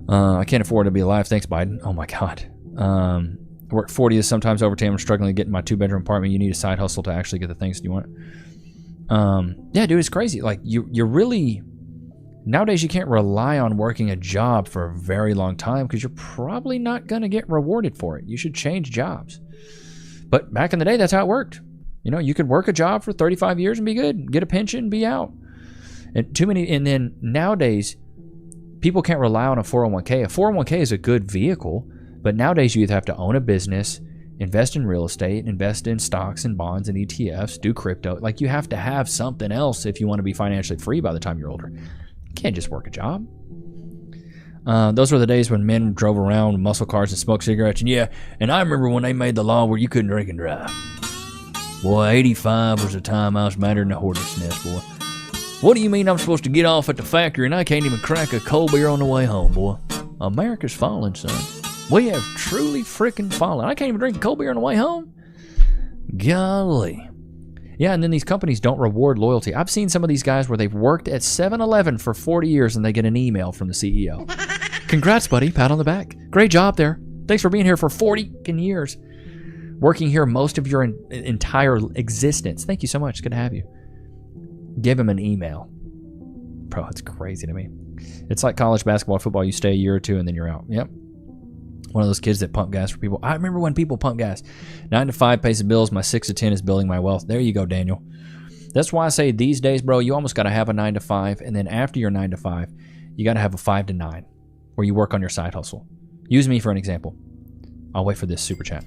I can't afford to be alive. Thanks, Biden. Oh my God. I work 40 is sometimes overtime. I'm struggling to get in my 2-bedroom apartment. You need a side hustle to actually get the things you want. Yeah, dude, it's crazy. You're really, nowadays you can't rely on working a job for a very long time because you're probably not going to get rewarded for it. You should change jobs. But back in the day, that's how it worked. You could work a job for 35 years and be good, get a pension, be out. And then nowadays, people can't rely on a 401k. A 401k is a good vehicle, but nowadays you either have to own a business, invest in real estate, invest in stocks and bonds and ETFs, do crypto. You have to have something else if you want to be financially free by the time you're older. You can't just work a job. Those were the days when men drove around with muscle cars and smoked cigarettes. And I remember when they made the law where you couldn't drink and drive. Boy, 85 was the time I was madder than a hornet's nest, boy. What do you mean I'm supposed to get off at the factory and I can't even crack a cold beer on the way home, boy? America's fallen, son. We have truly freaking fallen. I can't even drink a cold beer on the way home? Golly. Yeah, and then these companies don't reward loyalty. I've seen some of these guys where they've worked at 7-Eleven for 40 years and they get an email from the CEO. Congrats, buddy. Pat on the back. Great job there. Thanks for being here for 40 years. Working here most of your entire existence. Thank you so much. It's good to have you. Give him an email. Bro, it's crazy to me. It's like college basketball, football. You stay a year or two and then you're out. Yep. One of those kids that pump gas for people. I remember when people pump gas. 9 to 5 pays the bills. My 6 to 10 is building my wealth. There you go, Daniel. That's why I say these days, bro, you almost got to have a 9 to 5. And then after your 9 to 5, you got to have a 5 to 9 where you work on your side hustle. Use me for an example. I'll wait for this super chat.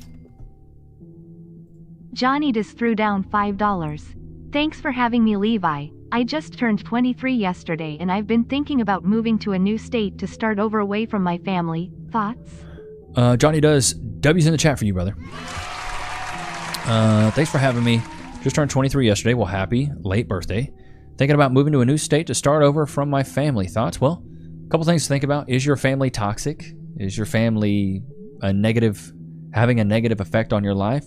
Johnny just threw down $5. Thanks for having me, Levi. I just turned 23 yesterday and I've been thinking about moving to a new state to start over away from my family. Thoughts? Johnny does. W's in the chat for you, brother. Thanks for having me. Just turned 23 yesterday. Well, happy late birthday. Thinking about moving to a new state to start over from my family. Thoughts? Well, a couple things to think about. Is your family toxic? Is your family having a negative effect on your life?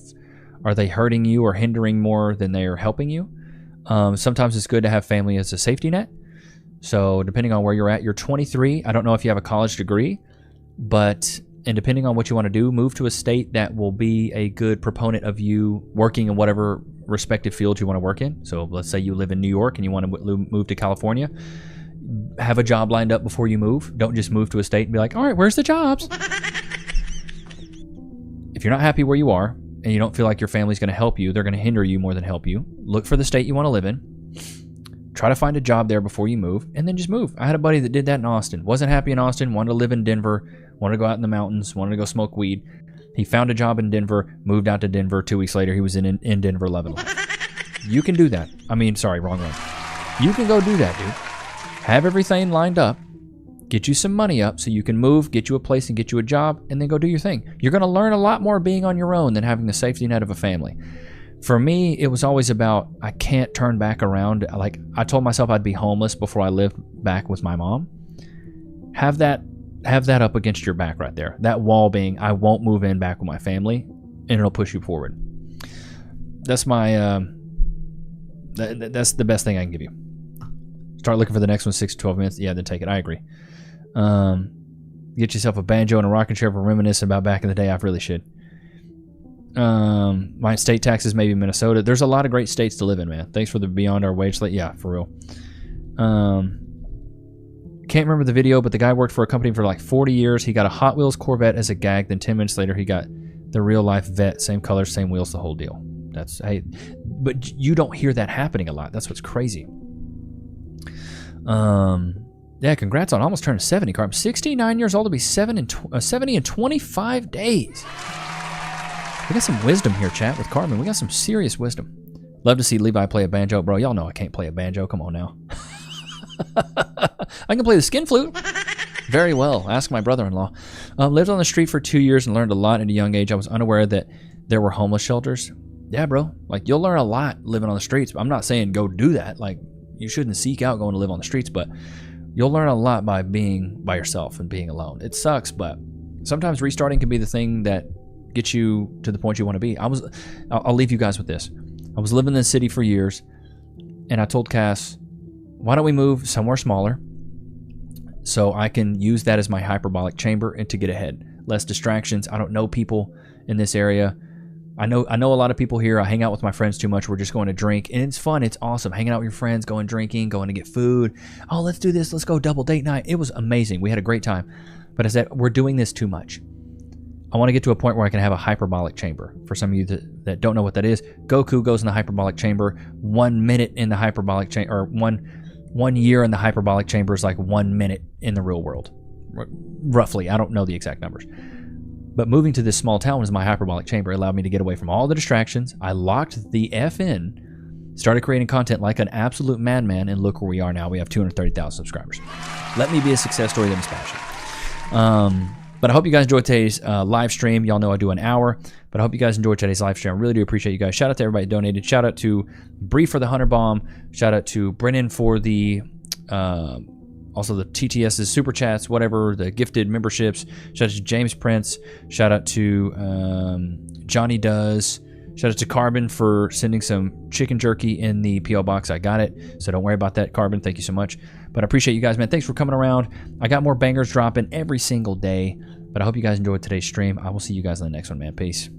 Are they hurting you or hindering more than they are helping you? Sometimes it's good to have family as a safety net. So depending on where you're at, you're 23. I don't know if you have a college degree, and depending on what you want to do, move to a state that will be a good proponent of you working in whatever respective field you want to work in. So let's say you live in New York and you want to move to California. Have a job lined up before you move. Don't just move to a state and be like, all right, where's the jobs? If you're not happy where you are and you don't feel like your family's going to help you, they're going to hinder you more than help you. Look for the state you want to live in. Try to find a job there before you move, and then just move. I had a buddy that did that in Austin. Wasn't happy in Austin, wanted to live in Denver, wanted to go out in the mountains, wanted to go smoke weed. He found a job in Denver, moved out to Denver. 2 weeks later, he was in Denver, loving life. You can do that. Wrong one. You can go do that, dude. Have everything lined up, get you some money up so you can move, get you a place and get you a job, and then go do your thing. You're going to learn a lot more being on your own than having the safety net of a family. For me, it was always about, I can't turn back around. Like, I told myself I'd be homeless before I lived back with my mom. Have that up against your back right there. That wall being, I won't move in back with my family, and it'll push you forward. That's my, that's the best thing I can give you. Start looking for the next one, 6 to 12 minutes. Yeah, then take it. I agree. Get yourself a banjo and a rocking chair for reminiscing about back in the day. I really should. My state taxes, maybe Minnesota. There's a lot of great states to live in, man. Thanks for the beyond our wage. Yeah, for real. Can't remember the video, but the guy worked for a company for like 40 years. He got a Hot Wheels Corvette as a gag. Then 10 minutes later, he got the real life Vet, same color, same wheels, the whole deal. That's hey, but you don't hear that happening a lot. That's what's crazy. Yeah, congrats on almost turning 70, Carm. 69 years old to be 70 in 25 days. We got some wisdom here, chat, with Carmen. We got some serious wisdom. Love to see Levi play a banjo. Bro, y'all know I can't play a banjo. Come on now. I can play the skin flute very well. Ask my brother-in-law. Lived on the street for 2 years and learned a lot at a young age. I was unaware that there were homeless shelters. Yeah, bro. Like, you'll learn a lot living on the streets. I'm not saying go do that. Like, you shouldn't seek out going to live on the streets, but you'll learn a lot by being by yourself and being alone. It sucks, but sometimes restarting can be the thing that gets you to the point you want to be. I'll leave you guys with this. I was living in the city for years, and I told Cass, why don't we move somewhere smaller so I can use that as my hyperbolic chamber and to get ahead. Less distractions. I don't know people in this area. I know a lot of people here. I hang out with my friends too much. We're just going to drink, and it's fun. It's awesome. Hanging out with your friends, going drinking, going to get food. Oh, let's do this. Let's go double date night. It was amazing. We had a great time. But I said, we're doing this too much. I want to get to a point where I can have a hyperbolic chamber. For some of you that don't know what that is, Goku goes in the hyperbolic chamber. 1 minute in the hyperbolic chamber, or one year in the hyperbolic chamber is like 1 minute in the real world. Roughly. I don't know the exact numbers. But moving to this small town was my hyperbolic chamber. It allowed me to get away from all the distractions. I locked the F in, started creating content like an absolute madman, and look where we are now. We have 230,000 subscribers. Let me be a success story that inspires you. But I hope you guys enjoyed today's live stream. Y'all know I do an hour, but I hope you guys enjoyed today's live stream. I really do appreciate you guys. Shout out to everybody who donated. Shout out to Bree for the Hunter Bomb. Shout out to Brennan for the also the TTS's super chats, whatever, the gifted memberships. Shout out to James Prince. Shout out to Johnny Does. Shout out to Carbon for sending some chicken jerky in the P.O. box. I got it, so don't worry about that, Carbon. Thank you so much. But I appreciate you guys, man. Thanks for coming around. I got more bangers dropping every single day, but I hope you guys enjoyed today's stream. I will see you guys on the next one, man. Peace.